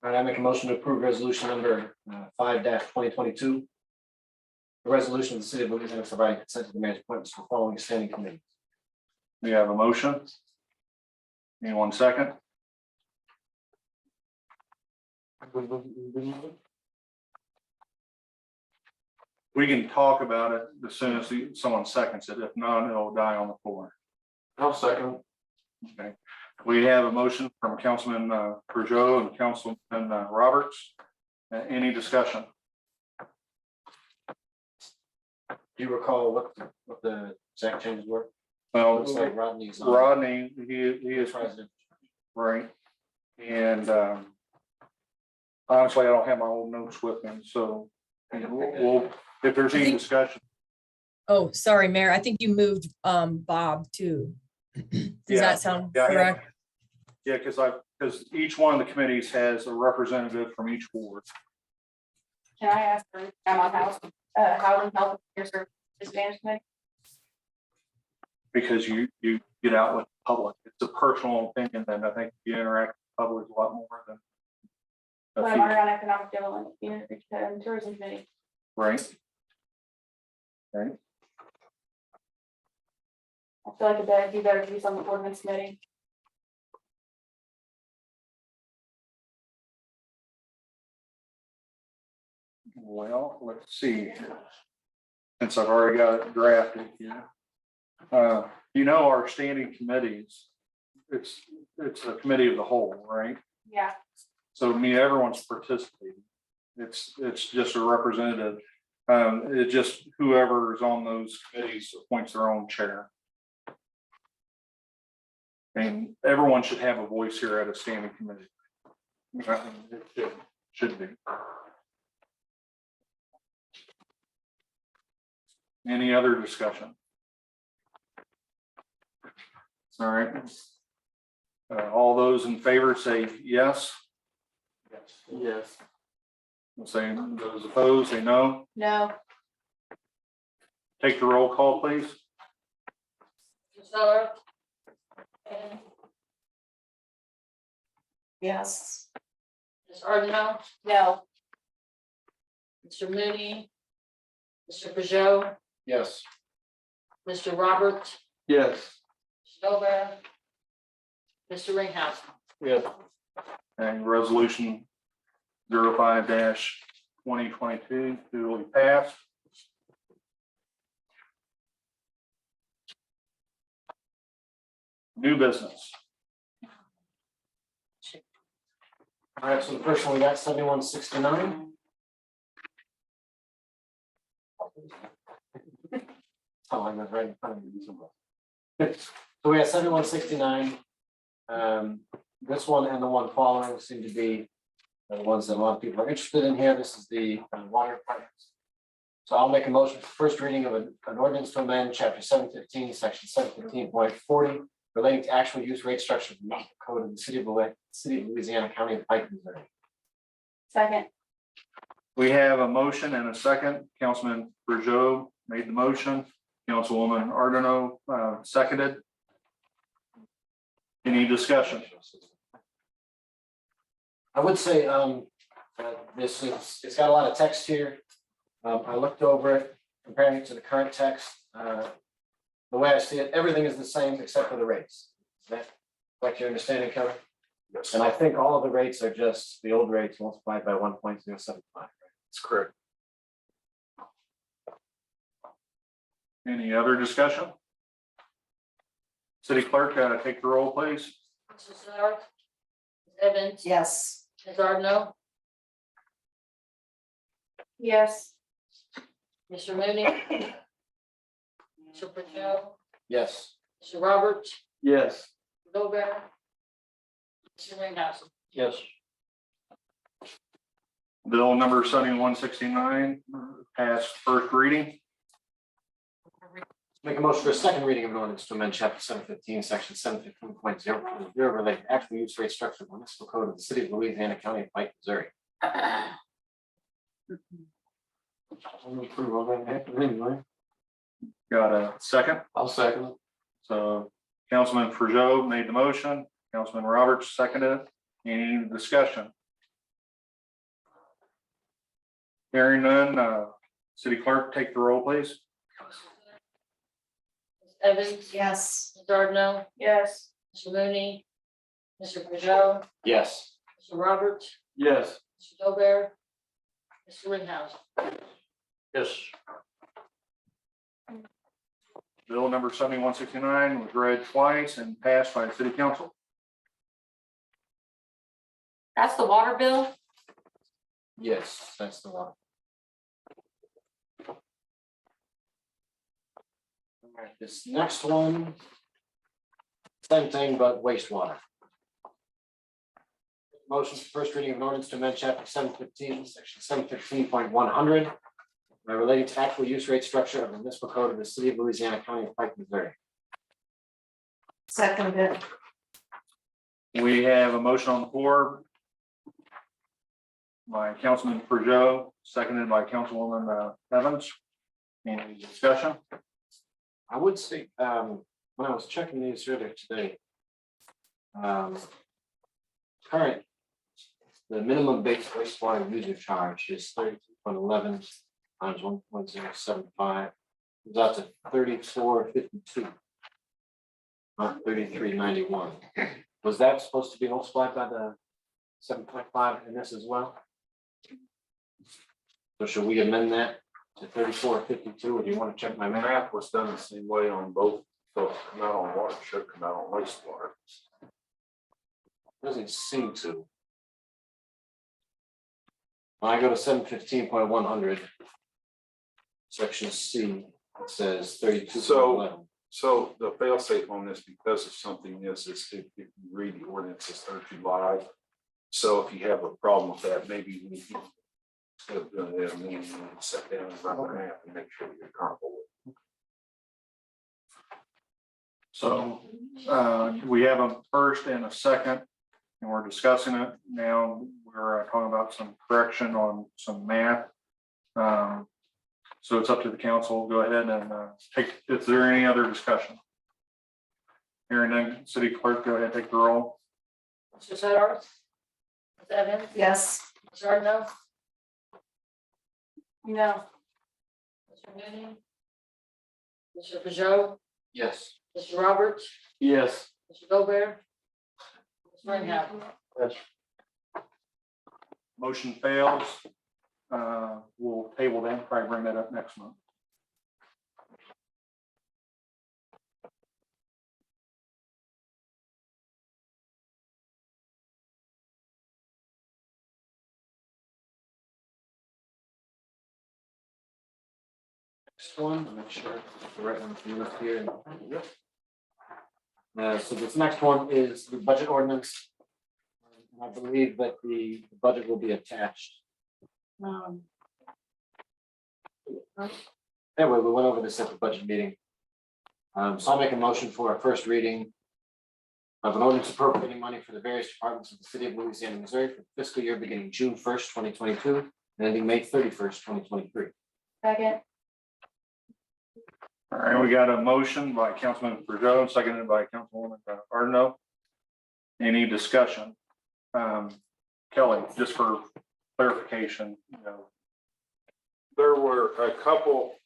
All right, I make a motion to approve resolution number 5-2022. The resolution of the City of Louisiana providing consent to the mayor's appointments for the following standing committees. We have a motion. Anyone second? We can talk about it as soon as someone seconds it. If not, it'll die on the floor. I'll second. Okay. We have a motion from Councilman Peugeot and Councilman Roberts. Any discussion? Do you recall what the exact changes were? Well, Looks like Rodney's on Rodney, he is president. right. And honestly, I don't have my old notes with me, so we'll, if there's any discussion. Oh, sorry, Mayor. I think you moved Bob too. Does Yeah. that sound Yeah, correct? Yeah, because each one of the committees has a representative from each ward. Can I ask for, I'm on Housing Health and Services Management? Because you get out with the public. It's a personal opinion, and I think you interact with the public a lot more than. But a I'm few, already on Economic Development and Tourism Committee. right? Right. I feel like it'd be better to be on the ordinance committee. Well, let's see. Since I've already got it drafted here. Our standing committees, it's a committee of the whole, right? Yeah. So everyone's participating. It's just a representative. It just whoever is on those committees appoints their own chair. And everyone should have a voice here at a standing committee. It should be. Any other discussion? All right. All those in favor say yes. Yes. We'll say those opposed, say no. No. Take the roll call, please. Mr. Yes. Ms. Ardeno, No. Mr. Mooney, Mr. Peugeot, Yes. Mr. Roberts, Yes. Mr. Dolbear, Mr. Ringhouse. Yes. And resolution 05-2022 duly passed. New business. All right, so the first one, we got 7169. Oh, I was right in front of you somewhere. So we have 7169. This one and the one following seem to be the ones that a lot of people are interested in here. This is the water department. So I'll make a motion for first reading of an ordinance to amend chapter 715, section 715.40 relating to actual use rate structure of the municipal code of the city of Louisiana, County of Pike, Missouri. Second. We have a motion and a second. Councilman Peugeot made the motion. Councilwoman Ardeno seconded. Any discussion? I would say, it's got a lot of text here. I looked over it, comparing it to the current text. The way I see it, everything is the same except for the rates. Is that like your understanding, Kevin? Yes. And I think all of the rates are just the old rates multiplied by 1.075. That's correct. Any other discussion? City clerk, take the roll, please. Mr. Sarver, Ms. Evans, Yes. Ms. Ardeno, Yes. Mr. Mooney, Mr. Peugeot, Yes. Mr. Roberts, Yes. Mr. Dolbear, Mr. Ringhouse. Yes. Bill number 7169, passed first reading. Make a motion for a second reading of an ordinance to amend chapter 715, section 715.0 related to actual use rate structure of the municipal code of the city of Louisiana, county of Pike, Missouri. Got a second? I'll second it. So Councilman Peugeot made the motion, Councilman Roberts seconded. Any discussion? Hearing none, city clerk, take the roll, please. Ms. Evans? Yes. Ms. Ardno? Yes. Mr. Mooney? Mr. Peugeot? Yes. Mr. Roberts? Yes. Mr. Gobert? Mr. Rittenhouse? Yes. Bill number 7169 was read twice and passed by the city council. That's the water bill? Yes, that's the one. All right, this next one. Same thing, but wastewater. Motion for first reading of an ordinance to amend chapter 715, section 715.100. Relating to actual use rate structure of the municipal code of the city of Louisiana, county of Pike, Missouri. Second it. We have a motion on the floor by Councilman Peugeot, seconded by Councilwoman Evans. Any discussion? I would say, when I was checking these earlier today. Current, the minimum base wastewater user charge is 32.11 times 1.075. It's out to 34.52. Not 33.91. Was that supposed to be multiplied by the 7.5 in this as well? So should we amend that to 34.52, or do you want to check my math? Math was done the same way on both, so it's come out on water, should come out on wastewater. Doesn't seem to. When I go to 715.100. Section C, it says 32.11. So the fail safe on this, because of something is if you read the ordinance, it's 32 live. So if you have a problem with that, maybe we can. Instead of doing it, we need to sit down and run the math and make sure you're comfortable with it. So we have a first and a second, and we're discussing it now. We're talking about some correction on some math. So it's up to the council. Go ahead and take, is there any other discussion? Hearing none, city clerk, go ahead, take the roll. Mr. Sedar? Ms. Evans? Yes. Mr. Ardno? No. Mr. Mooney? Mr. Peugeot? Yes. Mr. Roberts? Yes. Mr. Gobert? Mr. Rittenhouse? Yes. Motion fails. We'll table that, probably bring that up next month. Next one, I'll make sure it's the right one for you here. So this next one is the budget ordinance. I believe that the budget will be attached. Anyway, we went over this at the budget meeting. So I'll make a motion for a first reading of an ordinance appropriating money for the various departments of the city of Louisiana, Missouri for the fiscal year beginning June 1st, 2022, and ending May 31st, 2023. Second. All right, we got a motion by Councilman Peugeot, seconded by Councilwoman Ardno. Any discussion? Kelly, just for clarification, There were a couple,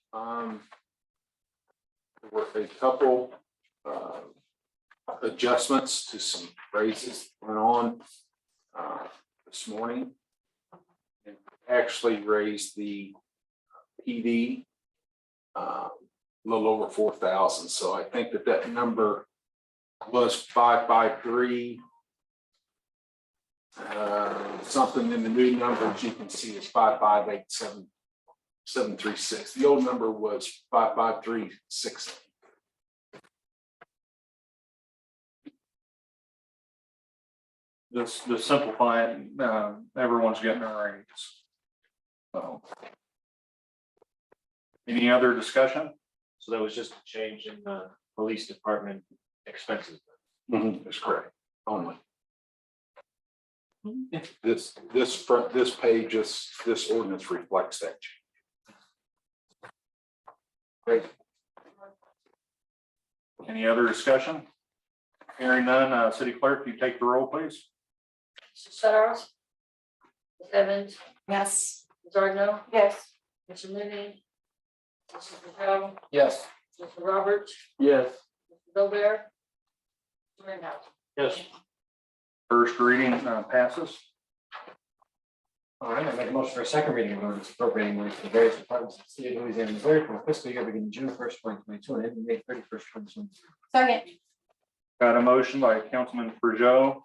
adjustments to some phrases that went on this morning. And actually raised the PD a little over 4,000. So I think that number was 553. Something in the new numbers you can see is 5587736. The old number was 55367. this simplify it, everyone's getting their raise. So. Any other discussion? So that was just a change in the police department expenses. That's correct, only. This page, this ordinance reflects that. Great. Any other discussion? Hearing none, city clerk, you take the roll, please. Mr. Saros. Ms. Evans, Yes. Ms. Ardno, Yes. Mr. Mooney. Mr. Patel, Yes. Mr. Roberts, Yes. Mr. Gobert. Mr. Rittenhouse. Yes. First reading passes. All right, I make a motion for a second reading of ordinance appropriating money for the various departments of the city of Louisiana, Missouri for the fiscal year beginning June 1st, 2022 and ending May 31st, 2023. Second. Got a motion by Councilman Peugeot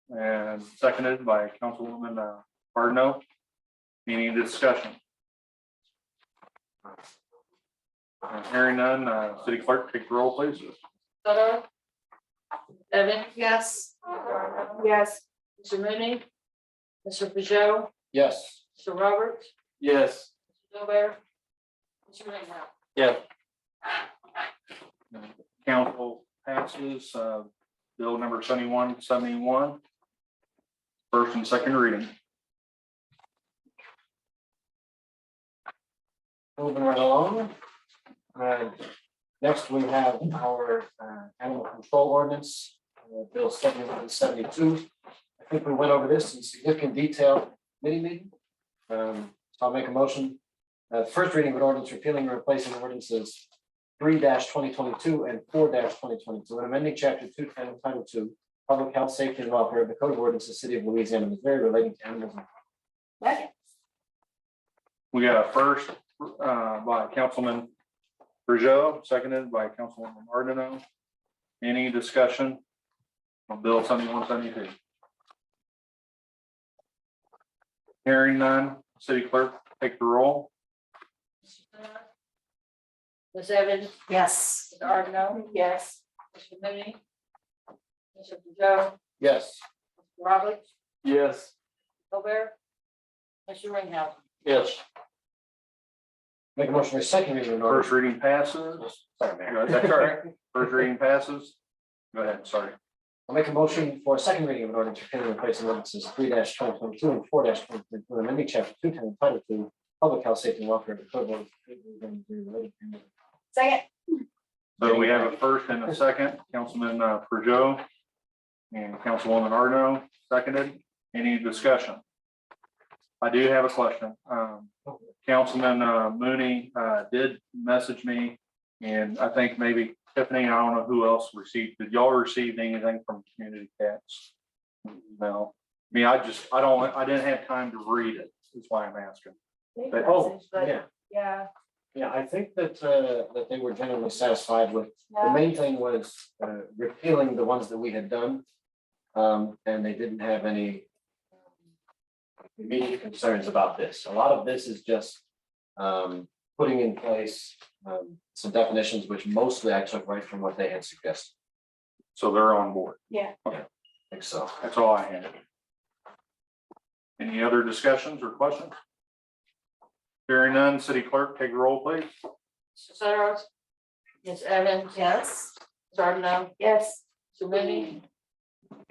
and seconded by Councilwoman Ardno. Any discussion? Hearing none, city clerk, take the roll, please. Saros. Evans, Yes. Yes. Mr. Mooney. Mr. Peugeot, Yes. Mr. Roberts, Yes. Mr. Gobert. Mr. Rittenhouse. Yes. Council passes, bill number 7171. First and second reading. Moving right along. Next, we have our animal control ordinance, Bill 7172. I think we went over this in significant detail committee meeting. So I'll make a motion. First reading of an ordinance repealing and replacing ordinances 3-2022 and 4-2022 and amending chapter 210 title 2, public health, safety and welfare of the Code of Ordinances, City of Louisiana, Missouri relating to animals. Second. We got a first by Councilman Peugeot, seconded by Councilwoman Ardno. Any discussion on bill 7172? Hearing none, city clerk, take the roll. Ms. Evans, Yes. Mr. Ardno, Yes. Mr. Mooney. Mr. Peugeot, Yes. Mr. Roberts, Yes. Gobert. Mr. Rittenhouse. Yes. Make a motion for second reading of an First ordinance. reading passes. Sorry, Mayor. That's all right. First reading passes. Go ahead, sorry. I'll make a motion for a second reading of an ordinance repealing and replacing ordinances 3-2022 and 4-2022, amending chapter 210 title 2, public health, safety and welfare of the Code of Ordinances. Second. So we have a first and a second, Councilman Peugeot and Councilwoman Ardno, seconded. Any discussion? I do have a question. Councilman Mooney did message me, and I think maybe Tiffany, I don't know who else received. Did y'all receive anything from Community Cats? No. I mean, I didn't have time to read it. That's why I'm asking. But- Oh, yeah, Yeah. yeah, I think that that they were generally satisfied with, the main thing was repealing the ones that we had done. And they didn't have any immediate concerns about this. A lot of this is just putting in place some definitions, which mostly I took right from what they had suggested. So they're on board. Yeah. I think so. That's all I had. Any other discussions or questions? Hearing none, city clerk, take a roll, please. Mr. Saros. Ms. Evans, Yes. Mr. Ardno, Yes. Mr. Mooney.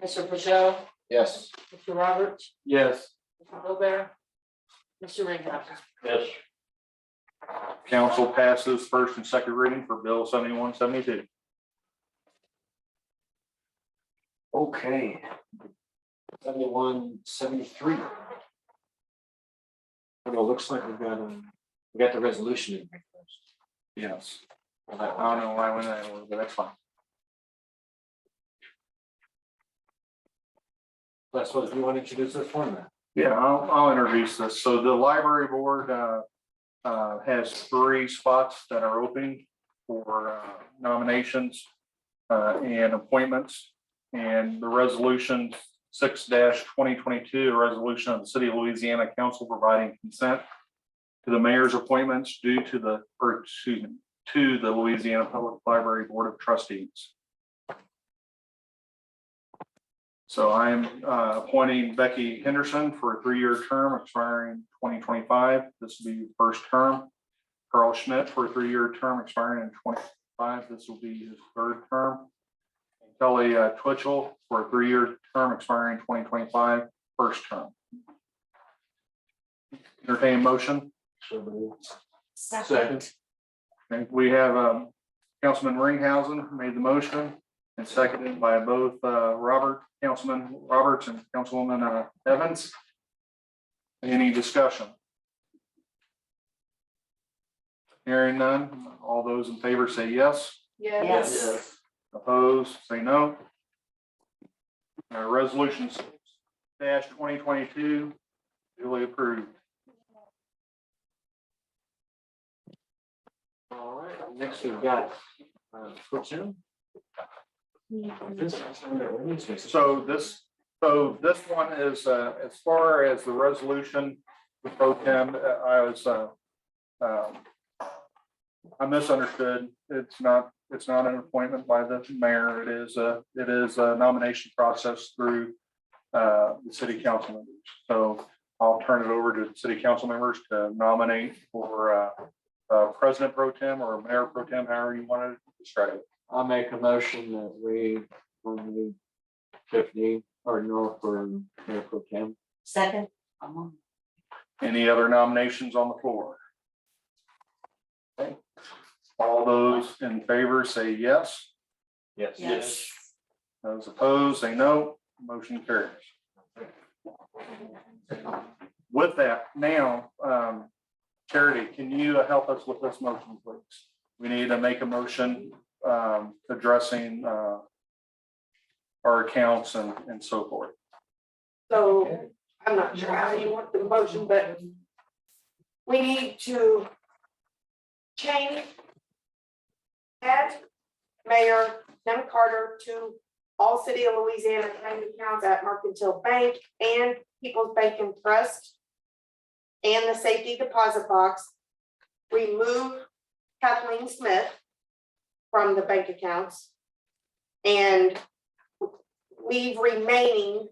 Mr. Peugeot, Yes. Mr. Roberts, Yes. Mr. Gobert. Mr. Rittenhouse. Yes. Council passes first and second reading for bill 7172. Okay. 7173. Oh, no, looks like we got the resolution in here first. Yes. Well, that I one. don't know why I went that way, but that's fine. That's what you want to introduce this format. Yeah, I'll introduce this. So the library board has 3 spots that are open for nominations and appointments. And the resolution 6-2022, a resolution of the City of Louisiana Council providing consent to the mayor's appointments due to the Louisiana Public Library Board of Trustees. So I'm appointing Becky Henderson for a 3-year term expiring 2025. This will be the first term. Carl Schmidt for a 3-year term expiring in 2025. This will be his 3rd term. Kelly Twitchell for a 3-year term expiring 2025, 1st term. Entertain motion. Second. Okay, we have Councilman Ringhausen made the motion and seconded by both Councilman Roberts and Councilwoman Evans. Any discussion? Hearing none, all those in favor say yes. Yes. Opposed, say no. Resolution 6-2022 duly approved. All right, next we've got, Fortune. So this one is, as far as the resolution, the pro tem, I misunderstood. It's not an appointment by the mayor. It is a nomination process through the city council members. So I'll turn it over to the city council members to nominate for president pro tem or mayor pro tem, however you want to describe it. I'll make a motion that we nominate Tiffany Cardinal for Mayor Pro Tem. Second. Any other nominations on the floor? Okay. All those in favor say yes. Yes. Those opposed, say no. Motion carries. With that, now, Charity, can you help us with this motion, please? We need to make a motion addressing our accounts and so forth. So I'm not sure how you want the motion, but we need to change add Mayor Tim Carter to all City of Louisiana bank accounts at Mercantile Bank and People's Bank and Trust and the safety deposit box. Remove Kathleen Smith from the bank accounts and leave remaining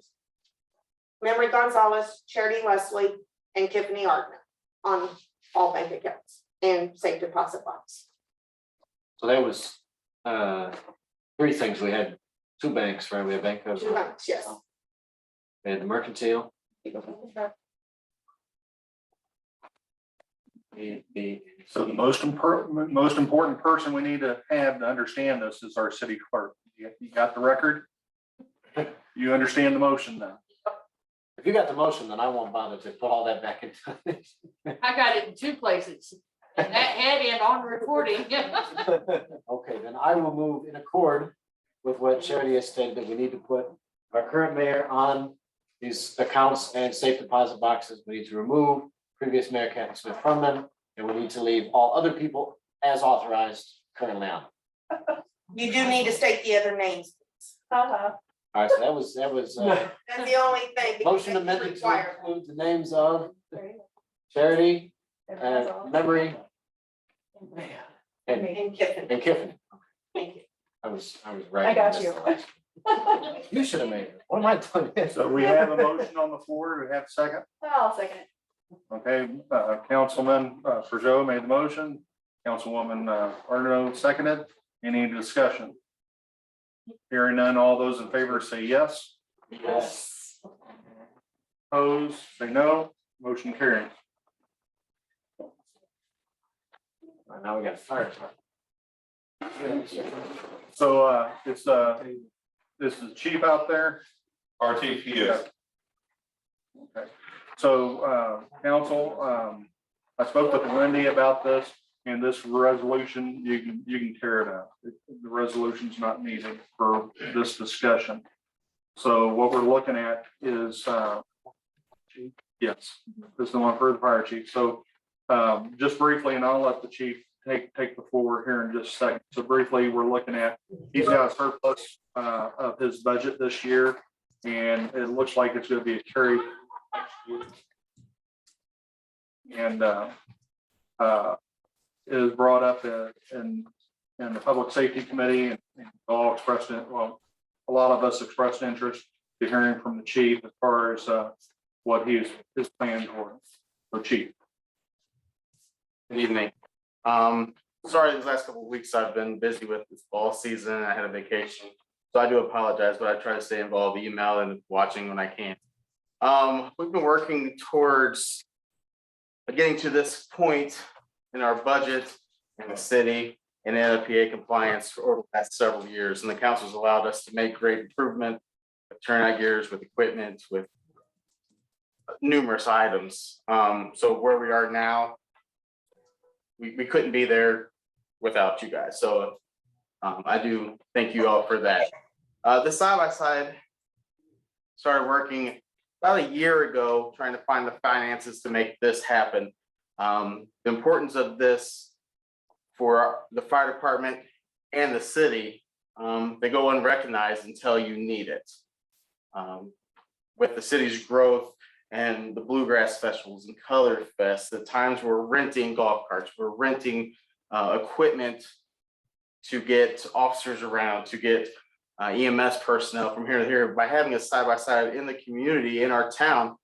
Memory Gonzalez, Charity Leslie, and Tiffany Ardman on all bank accounts and safe deposit box. So that was 3 things. We had 2 banks, right? We had Bank of. 2 months, yes. We had the Mercantile. So the most important person we need to have to understand this is our city clerk. You got the record? You understand the motion now? If you got the motion, then I won't bother to put all that back in. I got it in 2 places, and that head and on recording. Okay, then I will move in accord with what Charity has stated, that we need to put our current mayor on these accounts and safe deposit boxes. We need to remove previous Mayor Kathy Smith from them, and we need to leave all other people as authorized currently on. You do need to state the other names. All right, so that was That's the only thing. because motion it's amended to required. include the names of Charity, Memory, and And Kiffin. Kiffin. Thank you. I was right. I got you. You should have made it. What am I doing? So we have a motion on the floor. Do we have a second? I'll second it. Okay, Councilman Peugeot made the motion. Councilwoman Arno seconded. Any discussion? Hearing none, all those in favor say yes. Yes. Opposed, say no. Motion carries. Now we got fire. So this is chief out there. Our chief, yes. Okay. So council, I spoke with Wendy about this, and this resolution, you can tear it out. The resolution's not needed for this discussion. So what we're looking at is yes, this is the one for the fire chief. So just briefly, and I'll let the chief take the floor here in just a second. So briefly, we're looking at, he's got a surplus of his budget this year, and it looks like it's going to be a carry. And it was brought up in the Public Safety Committee, and all expressed it. Well, a lot of us expressed interest to hearing from the chief as far as what his plans were. So chief. Good evening. Sorry, these last couple of weeks I've been busy with this fall season. I had a vacation. So I do apologize, but I try to stay involved, email and watching when I can. We've been working towards getting to this point in our budget in the city and NFPA compliance for the past several years. And the council's allowed us to make great improvement with turnout gears, with equipment, with numerous items. So where we are now, we couldn't be there without you guys. So I do thank you all for that. The side-by-side started working about a year ago, trying to find the finances to make this happen. The importance of this for the fire department and the city, they go unrecognized until you need it. With the city's growth and the Bluegrass festivals and Color Fest, the times we're renting golf carts, we're renting equipment to get officers around, to get EMS personnel from here to here. By having a side-by-side in the community, in our town,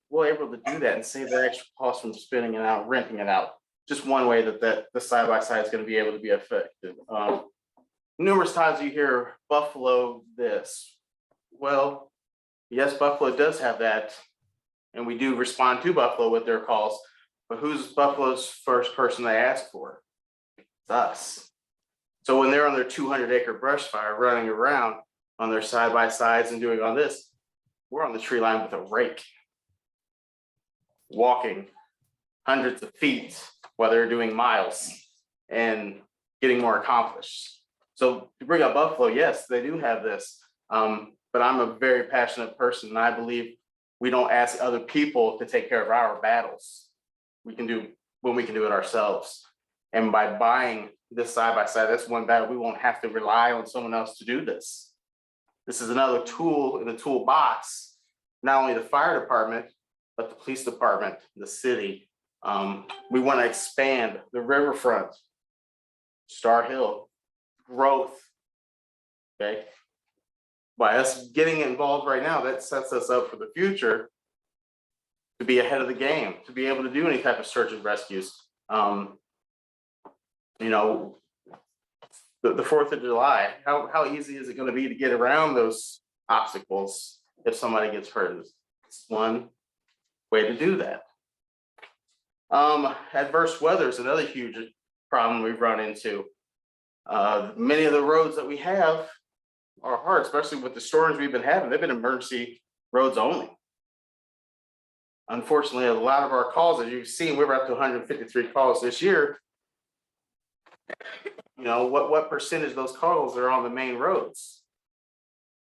we're able to do that and save the extra cost from spinning it out, renting it out. Just one way that the side-by-side is going to be able to be effective. Numerous times you hear Buffalo this. Well, yes, Buffalo does have that, and we do respond to Buffalo with their calls, but who's Buffalo's first person they ask for? It's us. So when they're on their 200-acre brush fire running around on their side-by-sides and doing all this, we're on the tree line with a rake, walking hundreds of feet while they're doing miles and getting more accomplished. So to bring up Buffalo, yes, they do have this, but I'm a very passionate person, and I believe we don't ask other people to take care of our battles. We can do when we can do it ourselves. And by buying this side-by-side, that's one battle we won't have to rely on someone else to do this. This is another tool in the toolbox, not only the fire department, but the police department, the city. We want to expand the riverfront, Star Hill, growth. Okay. By us getting involved right now, that sets us up for the future to be ahead of the game, to be able to do any type of search and rescues. You know, the 4th of July, how easy is it going to be to get around those obstacles if somebody gets hurt? It's one way to do that. Adverse weather is another huge problem we've run into. Many of the roads that we have are hard, especially with the storms we've been having. They've been emergency roads only. Unfortunately, a lot of our calls, as you've seen, we were up to 153 calls this year. You know, what percentage of those calls are on the main roads?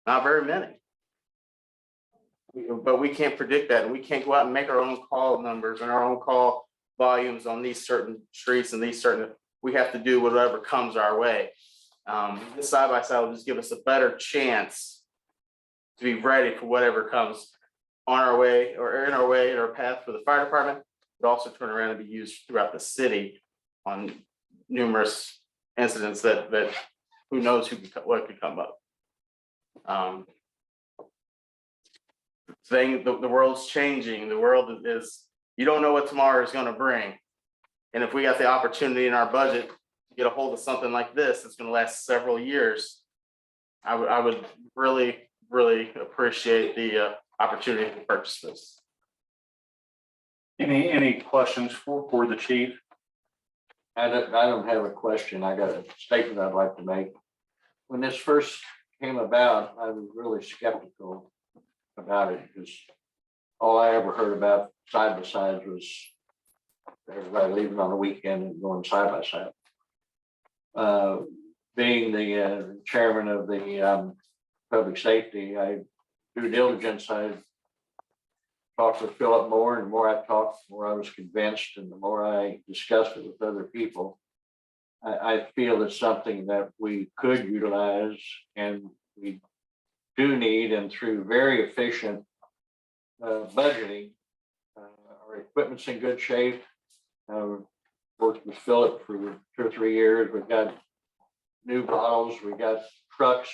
Not very many. But we can't predict that, and we can't go out and make our own call numbers and our own call volumes on these certain streets and these certain, we have to do whatever comes our way. This side-by-side will just give us a better chance to be ready for whatever comes on our way or in our path for the fire department, but also turn around and be used throughout the city on numerous incidents that who knows what could come up. Saying the world's changing, the world is, you don't know what tomorrow is going to bring. And if we got the opportunity in our budget to get a hold of something like this, it's going to last several years. I would really, really appreciate the opportunity to purchase this. Any questions for the chief? I don't have a question. I got a statement I'd like to make. When this first came about, I was really skeptical about it because all I ever heard about side-by-sides was everybody leaving on the weekend and going side-by-side. Being the chairman of the public safety, I due diligence, I talked with Philip more, and the more I talked, the more I was convinced, and the more I discussed it with other people, I feel it's something that we could utilize and we do need, and through very efficient budgeting, our equipment's in good shape. Worked with Philip for 2 or 3 years. We've got new bottles, we got trucks,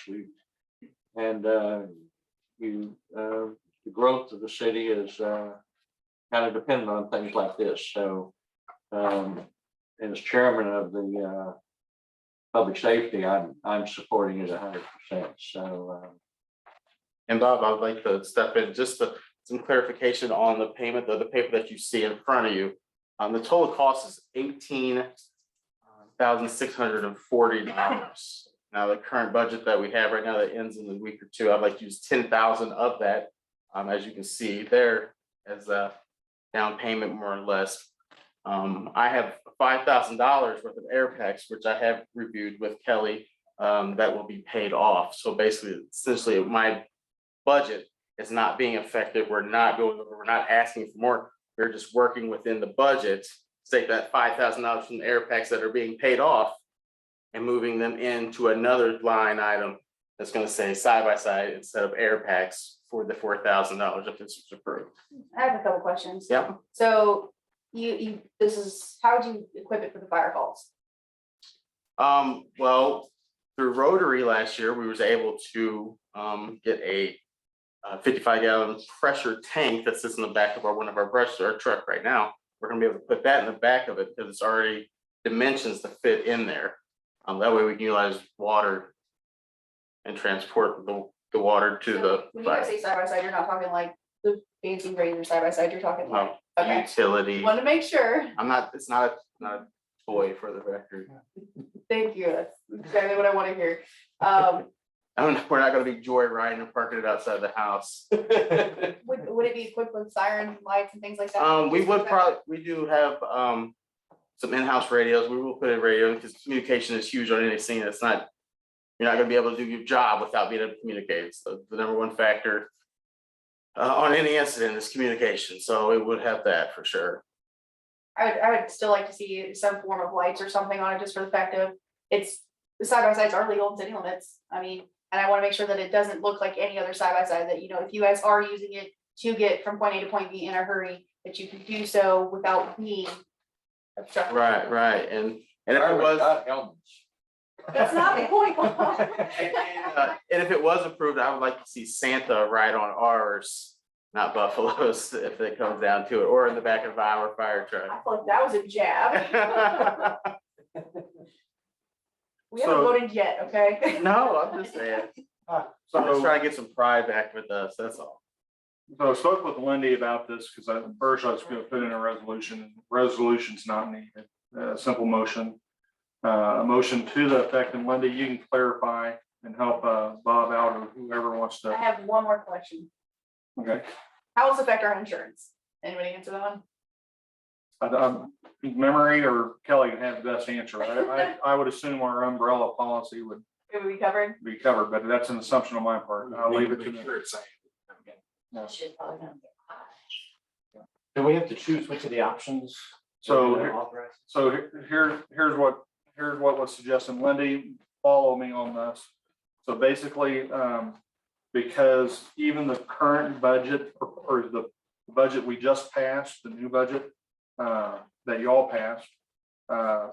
the growth of the city is kind of dependent on things like this, so. As chairman of the public safety, I'm supporting it 100%, so. And Bob, I would like to step in, just some clarification on the payment, the paper that you see in front of you. The total cost is $18,640. Now, the current budget that we have right now that ends in a week or two, I'd like to use 10,000 of that. As you can see there as a down payment, more or less. I have $5,000 worth of air packs, which I have reviewed with Kelly, that will be paid off. So basically, essentially, my budget is not being affected. We're not going over, we're not asking for more. We're just working within the budget, take that $5,000 from the air packs that are being paid off and moving them into another line item that's going to say side by side instead of air packs for the $4,000 if this is approved. I have a couple questions. Yep. So how would you equip it for the fire calls? Well, through Rotary last year, we was able to get a 55-gallon pressure tank that sits in the back of one of our brush, our truck right now. We're gonna be able to put that in the back of it because it's already dimensions to fit in there. That way we can utilize water and transport the water to the When you guys say side by side, you're not talking like the fancy razor side by side, you're talking like, okay. utility. Want to make sure. It's not a toy for the record. Thank you. That's exactly what I want to hear. We're not gonna be joyriding and parking it outside the house. Would it be equipped with sirens, lights and things like that? We do have some in-house radios. We will put in radio because communication is huge on any scene. It's not, you're not gonna be able to do your job without being able to communicate. So the number one factor on any incident is communication. So it would have that for sure. I would still like to see some form of lights or something on it, just for the fact of the side by sides are legal in city limits. I mean, and I want to make sure that it doesn't look like any other side by side, that, you know, if you guys are using it to get from point A to point B in a hurry, that you can do so without being obstructed. Right. And if it was, That's not the point. and if it was approved, I would like to see Santa ride on ours, not Buffalo's, if it comes down to it, or in the back of our fire truck. I feel like that was a jab. We haven't So- voted yet, okay? No, I'm just saying. So I'm just trying to get some pride back with us, that's all. So I spoke with Wendy about this because at first I was going to put in a resolution. Resolution's not needed. Simple motion. A motion to the effect, and Wendy, you can clarify and help Bob out or whoever wants I to. have one more question. Okay. How does it affect our insurance? Anybody answer that one? Memory or Kelly can have the best answer. I would assume our umbrella policy would It would be covered? be covered, but that's an assumption on my part. I'll leave it to them. No. Do we have to choose which of the options? So, we're gonna authorize? here's what was suggested. Wendy, follow me on this. So basically, because even the current budget or the budget we just passed, the new budget that y'all passed,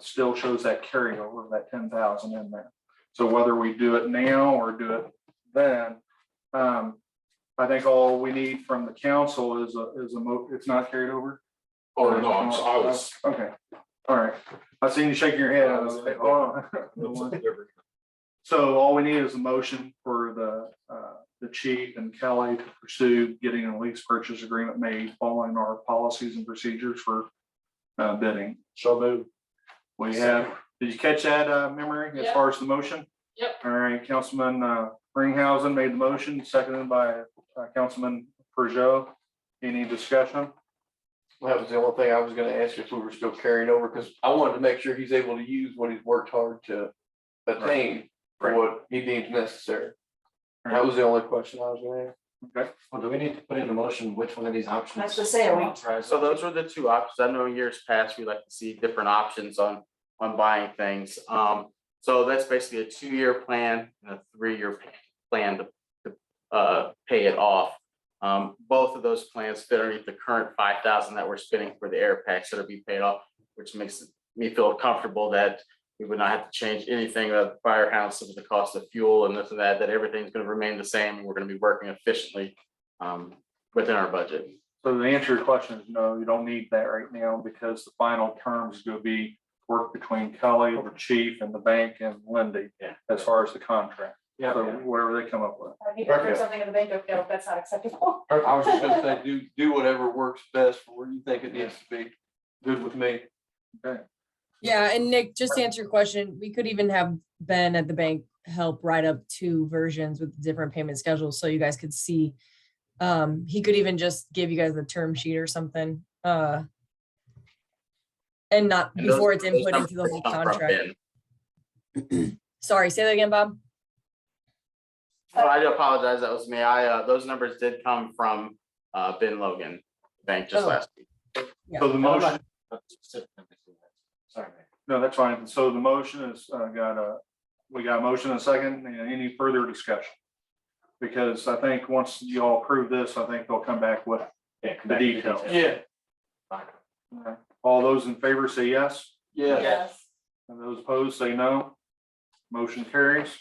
still shows that carryover, that 10,000 in there. So whether we do it now or do it then, I think all we need from the council is it's not carried over. Oh, no, I was. Okay, all right. I seen you shaking your head. I was like, oh. So all we need is a motion for the chief and Kelly to pursue getting a lease purchase agreement made following our policies and procedures for bidding. So moved. We have, did you catch that memory as far as the motion? Yep. All right, Councilman Ringhausen made the motion, seconded by Councilman Peugeot. Any discussion? That was the only thing I was gonna ask if we were still carrying over, because I wanted to make sure he's able to use what he's worked hard to attain for what he deems necessary. That was the only question I was gonna ask. Okay. Well, do we need to put in the motion which one of these options? That's the sale. Authorize? So those were the two options. I know in years past, we like to see different options on buying things. So that's basically a 2-year plan and a 3-year plan to pay it off. Both of those plans fit underneath the current 5,000 that we're spending for the air packs that'll be paid off, which makes me feel comfortable that we would not have to change anything about the firehouse, with the cost of fuel and this and that, that everything's gonna remain the same, and we're gonna be working efficiently within our budget. So the answer to your question is no, you don't need that right now because the final terms is gonna be work between Kelly, the chief, and the bank and Lindy. Yeah. As far as the contract. Yeah. So whatever they come up with. I need to put something in the bank, no, that's not acceptable. I was just gonna say, do whatever works best for where you think it needs to be. Good with me. Okay. Yeah, and Nick, just to answer your question, we could even have Ben at the bank help write up 2 versions with different payment schedules so you guys could see. He could even just give you guys the term sheet or something. And not And those- before it's those input numbers into the whole come from contract. Ben. Sorry, say that again, Bob. Oh, I do apologize, that was me. Those numbers did come from Ben Logan, bank just Oh. last week. So the motion, Sorry. no, that's fine. So the motion is, we got a motion and a second, and any further discussion? Because I think once you all approve this, I think they'll come back with the details. Yeah. All those in favor say yes, Yeah. and those opposed say no. Motion carries.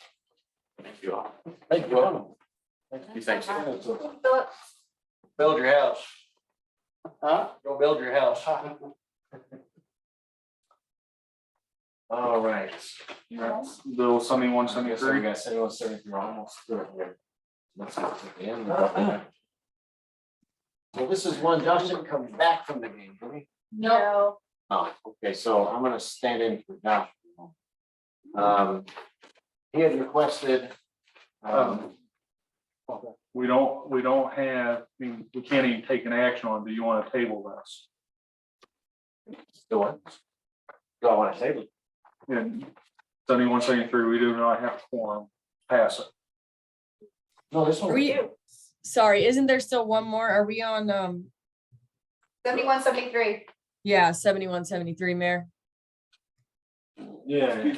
Thank you all. Thank you. Thanks. Philip, Build your house. Huh? Go build your house. All right. That's Bill 7173. We got 7173, we're almost through it here. Let's get to the end of it. Well, this is one, Josh didn't come back from the game, did he? no, Oh, okay, so I'm gonna stand in for Josh. He had requested, We don't have, I mean, we can't even take an action on, do you want to table this? do what? Do I wanna table it? In 7173, we do not have quorum, pass it. No, this one. Are we, sorry, isn't there still one more? Are we on, 71, 73. yeah, 7173, Mayor? Yeah.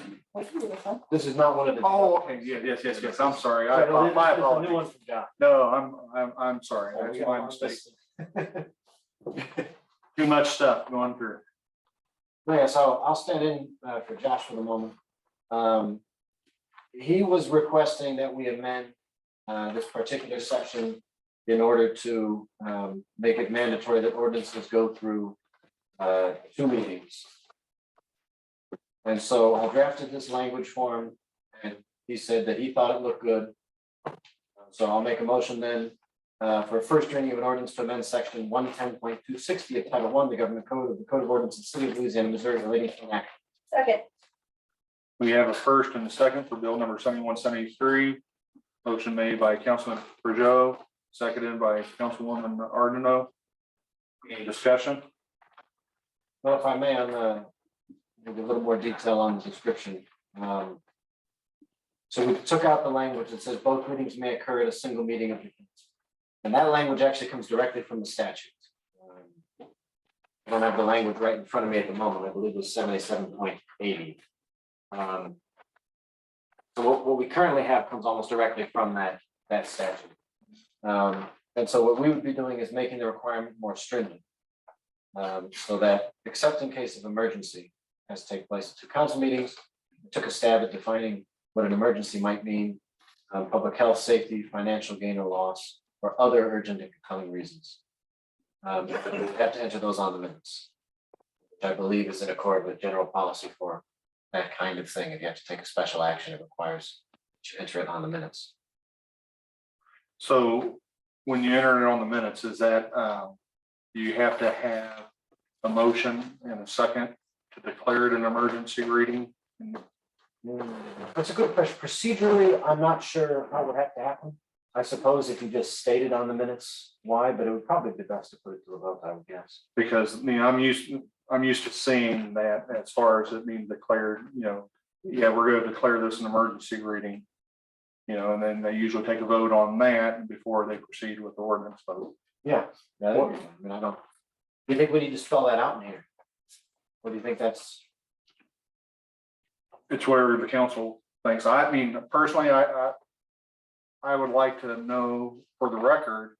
This is not one of the. Oh, okay, yeah, yes, I'm sorry, My my New apologies. one from Josh. No, I'm sorry, that's my mistake, too much stuff going through. Yeah, so I'll stand in for Josh for the moment. He was requesting that we amend this particular section in order to make it mandatory that ordinances go through 2 meetings. And so I drafted this language for him, and he said that he thought it looked good. So I'll make a motion then for a first reading of an ordinance to amend section 110.260 of Title I, the Government Code of the Code of Ordinance of the City of Louisiana, Missouri relating to an act. Second. We have a first and a second for bill number 7173. Motion made by Councilman Peugeot, seconded by Councilwoman Ardeno. Any discussion? Well, if I may, give a little more detail on the description. So we took out the language that says both meetings may occur at a single meeting of the council. And that language actually comes directly from the statute. I don't have the language right in front of me at the moment. I believe it was 77.80. So what we currently have comes almost directly from that statute. And so what we would be doing is making the requirement more stringent. So that except in case of emergency has to take place at 2 council meetings, we took a stab at defining what an emergency might mean, public health, safety, financial gain or loss, or other urgent and compelling reasons. We have to enter those on the minutes, which I believe is in accord with general policy for that kind of thing. If you have to take a special action, it requires you enter it on the minutes. So when you enter it on the minutes, is that, do you have to have a motion and a second to declare it an emergency reading? That's a good question. Procedurally, I'm not sure how it would have to happen. I suppose if you just stated on the minutes why, but it would probably be best to put it to a vote, I would guess. Because, I mean, I'm used to seeing that as far as it being declared, yeah, we're going to declare this an emergency reading. And then they usually take a vote on that before they proceed with the ordinance vote. Yeah. I mean, I don't. Do you think we need to spell that out in here? What do you think that's? It's where the council thinks. I mean, personally, I would like to know for the record,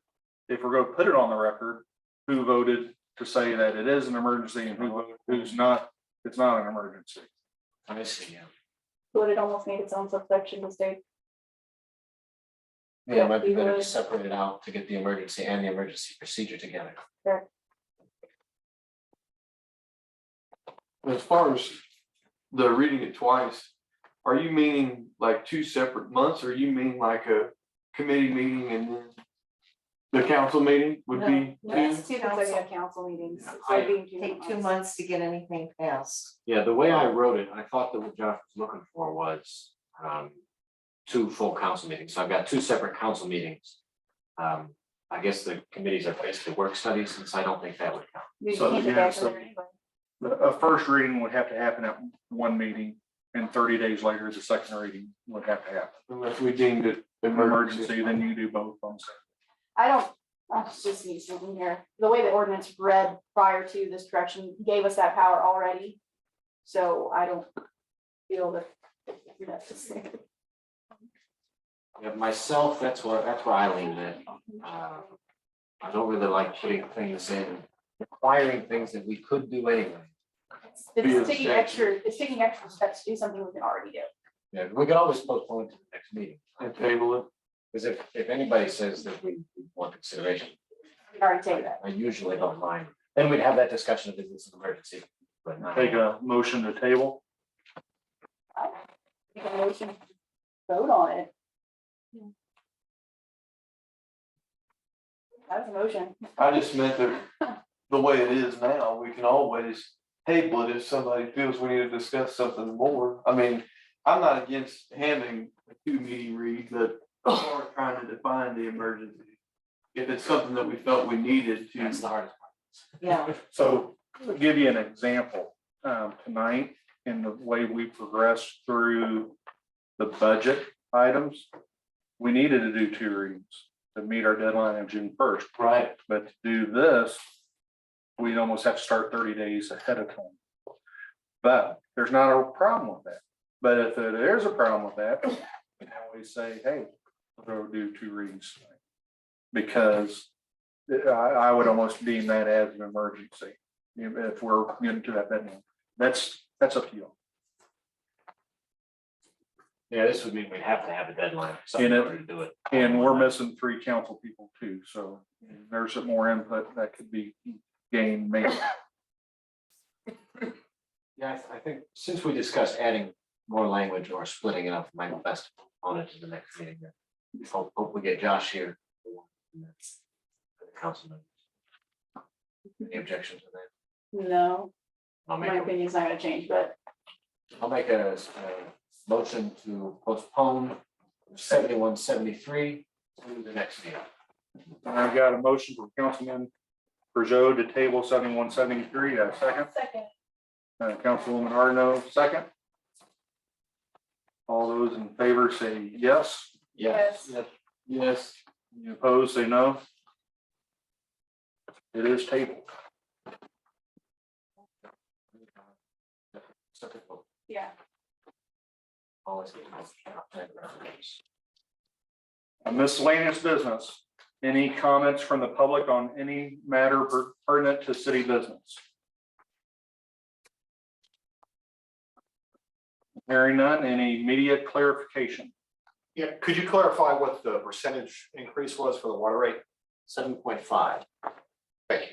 if we're going to put it on the record, who voted to say that it is an emergency and who's not, it's not an emergency. I see, yeah. Would it almost need its own subsection to state? Yeah, it might be Yeah, better to either- separate it out to get the emergency and the emergency procedure together. As far as the reading it twice, are you meaning like two separate months, or you mean like a committee meeting and then the council meeting would be? It's two consecutive council meetings. So it'd be Take 2 months to get anything passed. Yeah, the way I wrote it, I thought that what Josh was looking for was 2 full council meetings. So I've got 2 separate council meetings. I guess the committees are basically work studies, since I don't think that would count. You So, can't get yeah, back so- there anyway. A first reading would have to happen at one meeting, and 30 days later, the second reading would have to happen. Unless we deemed it Emergency, then you do both on the same. I don't, just need something here. The way the ordinance read prior to this correction gave us that power already. So I don't feel that it's necessary. Yeah, myself, that's where I leaned it. I don't really like putting things in, requiring things that we could do anyway. It's taking extra steps to do something we can already do. Yeah, we could always postpone it to the next meeting. and table it. Because if anybody says that we want consideration, We can already take that. I usually don't mind. Then we'd have that discussion if it's an emergency, but not. Take a motion to table. Make a motion, to vote on it. That's a motion. I just meant that the way it is now, we can always table it if somebody feels we need to discuss something more. I mean, I'm not against having a 2-meeting read, but are trying to define the emergency. If it's something that we felt we needed to. That's the hardest Yeah. So I'll give you an example, tonight, in the way we progressed through the budget items. We needed to do 2 readings to meet our deadline of June 1st. Right. But to do this, we'd almost have to start 30 days ahead of time. But there's not a problem with that. But if there's a problem with that, we can always say, hey, we'll do 2 readings tonight. Because I would almost deem that as an emergency, if we're getting to that deadline. That's up to you. Yeah, this would mean we'd have to have a deadline in order to do it. And we're missing 3 council people too, so there's some more input that could be gained maybe. Yeah, I think since we discussed adding more language or splitting it up, might be best on it to the next meeting. Hope we get Josh here. For the council members. Any objections to that? No, I'll my make, opinion's not gonna change, but I'll make a motion to postpone 7173 to the next meeting. I've got a motion from Councilman Peugeot to table 7173, a second. second. Councilwoman Arno, second. All those in favor say yes. Yes. Yes. Any opposed, say no. It is tabled. Yeah. Always get A miscellaneous business. Any comments from the public on any matter pertinent to city business? Hearing none, any immediate clarification? Yeah, could you clarify what the percentage increase was for the water rate? 7.5. Thank you.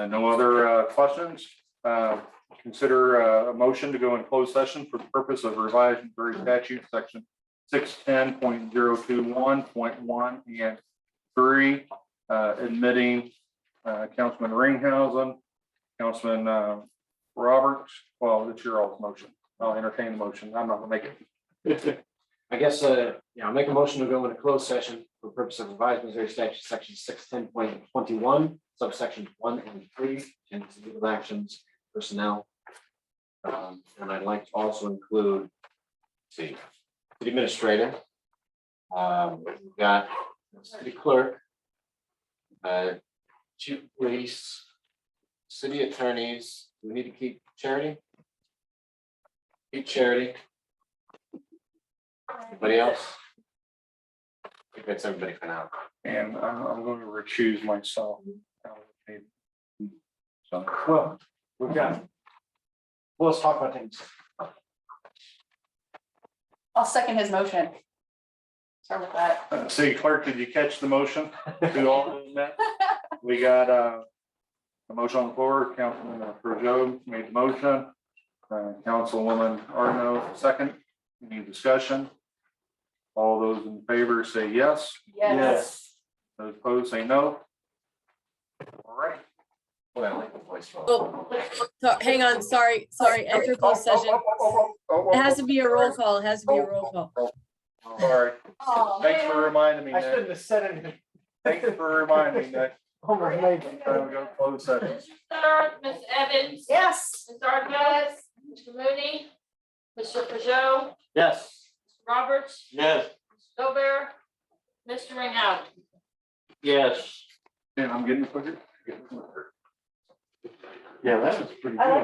No other questions? Consider a motion to go in closed session for the purpose of revised Missouri statute section 610.021.1 and 3, admitting Councilman Ringhausen, Councilman Roberts. Well, it's your all's motion. I'll entertain the motion. I'm not gonna make it. I guess, yeah, I'll make a motion to go into closed session for purpose of revised Missouri statute section 610.21, subsections 1 and 3, and legal actions, personnel. And I'd like to also include, let's see, the administrator. We've got the city clerk, chief of police, city attorneys. Do we need to keep Charity? Keep Charity. Anybody else? I think that's everybody for now. And I'm going to recuse myself. So, Well, we've got. Well, let's talk about things. I'll second his motion. Start with that. City Clerk, did you catch the motion? To all of that? We got a motion on the floor. Councilman Peugeot made the motion. Councilwoman Arno, second. Any discussion? All those in favor say yes. Yes. Those opposed say no. All right. Well, I like the voice. Oh, so, hang on, sorry, enter closed session. It has to be a roll call, it has to be a roll call. Sorry. Oh, Thanks for reminding me, I Nick. shouldn't have said anything. Thank you for reminding me, Nick. Almost made me. Time to go close session. Mr. Ms. Evans. Yes. Ms. Ardress. Mr. Mooney. Mr. Peugeot. Yes. Mr. Roberts. Yes. Mr. Gobert. Mr. Ringhouse. Yes. And I'm getting quicker. Yeah, that was pretty I good. like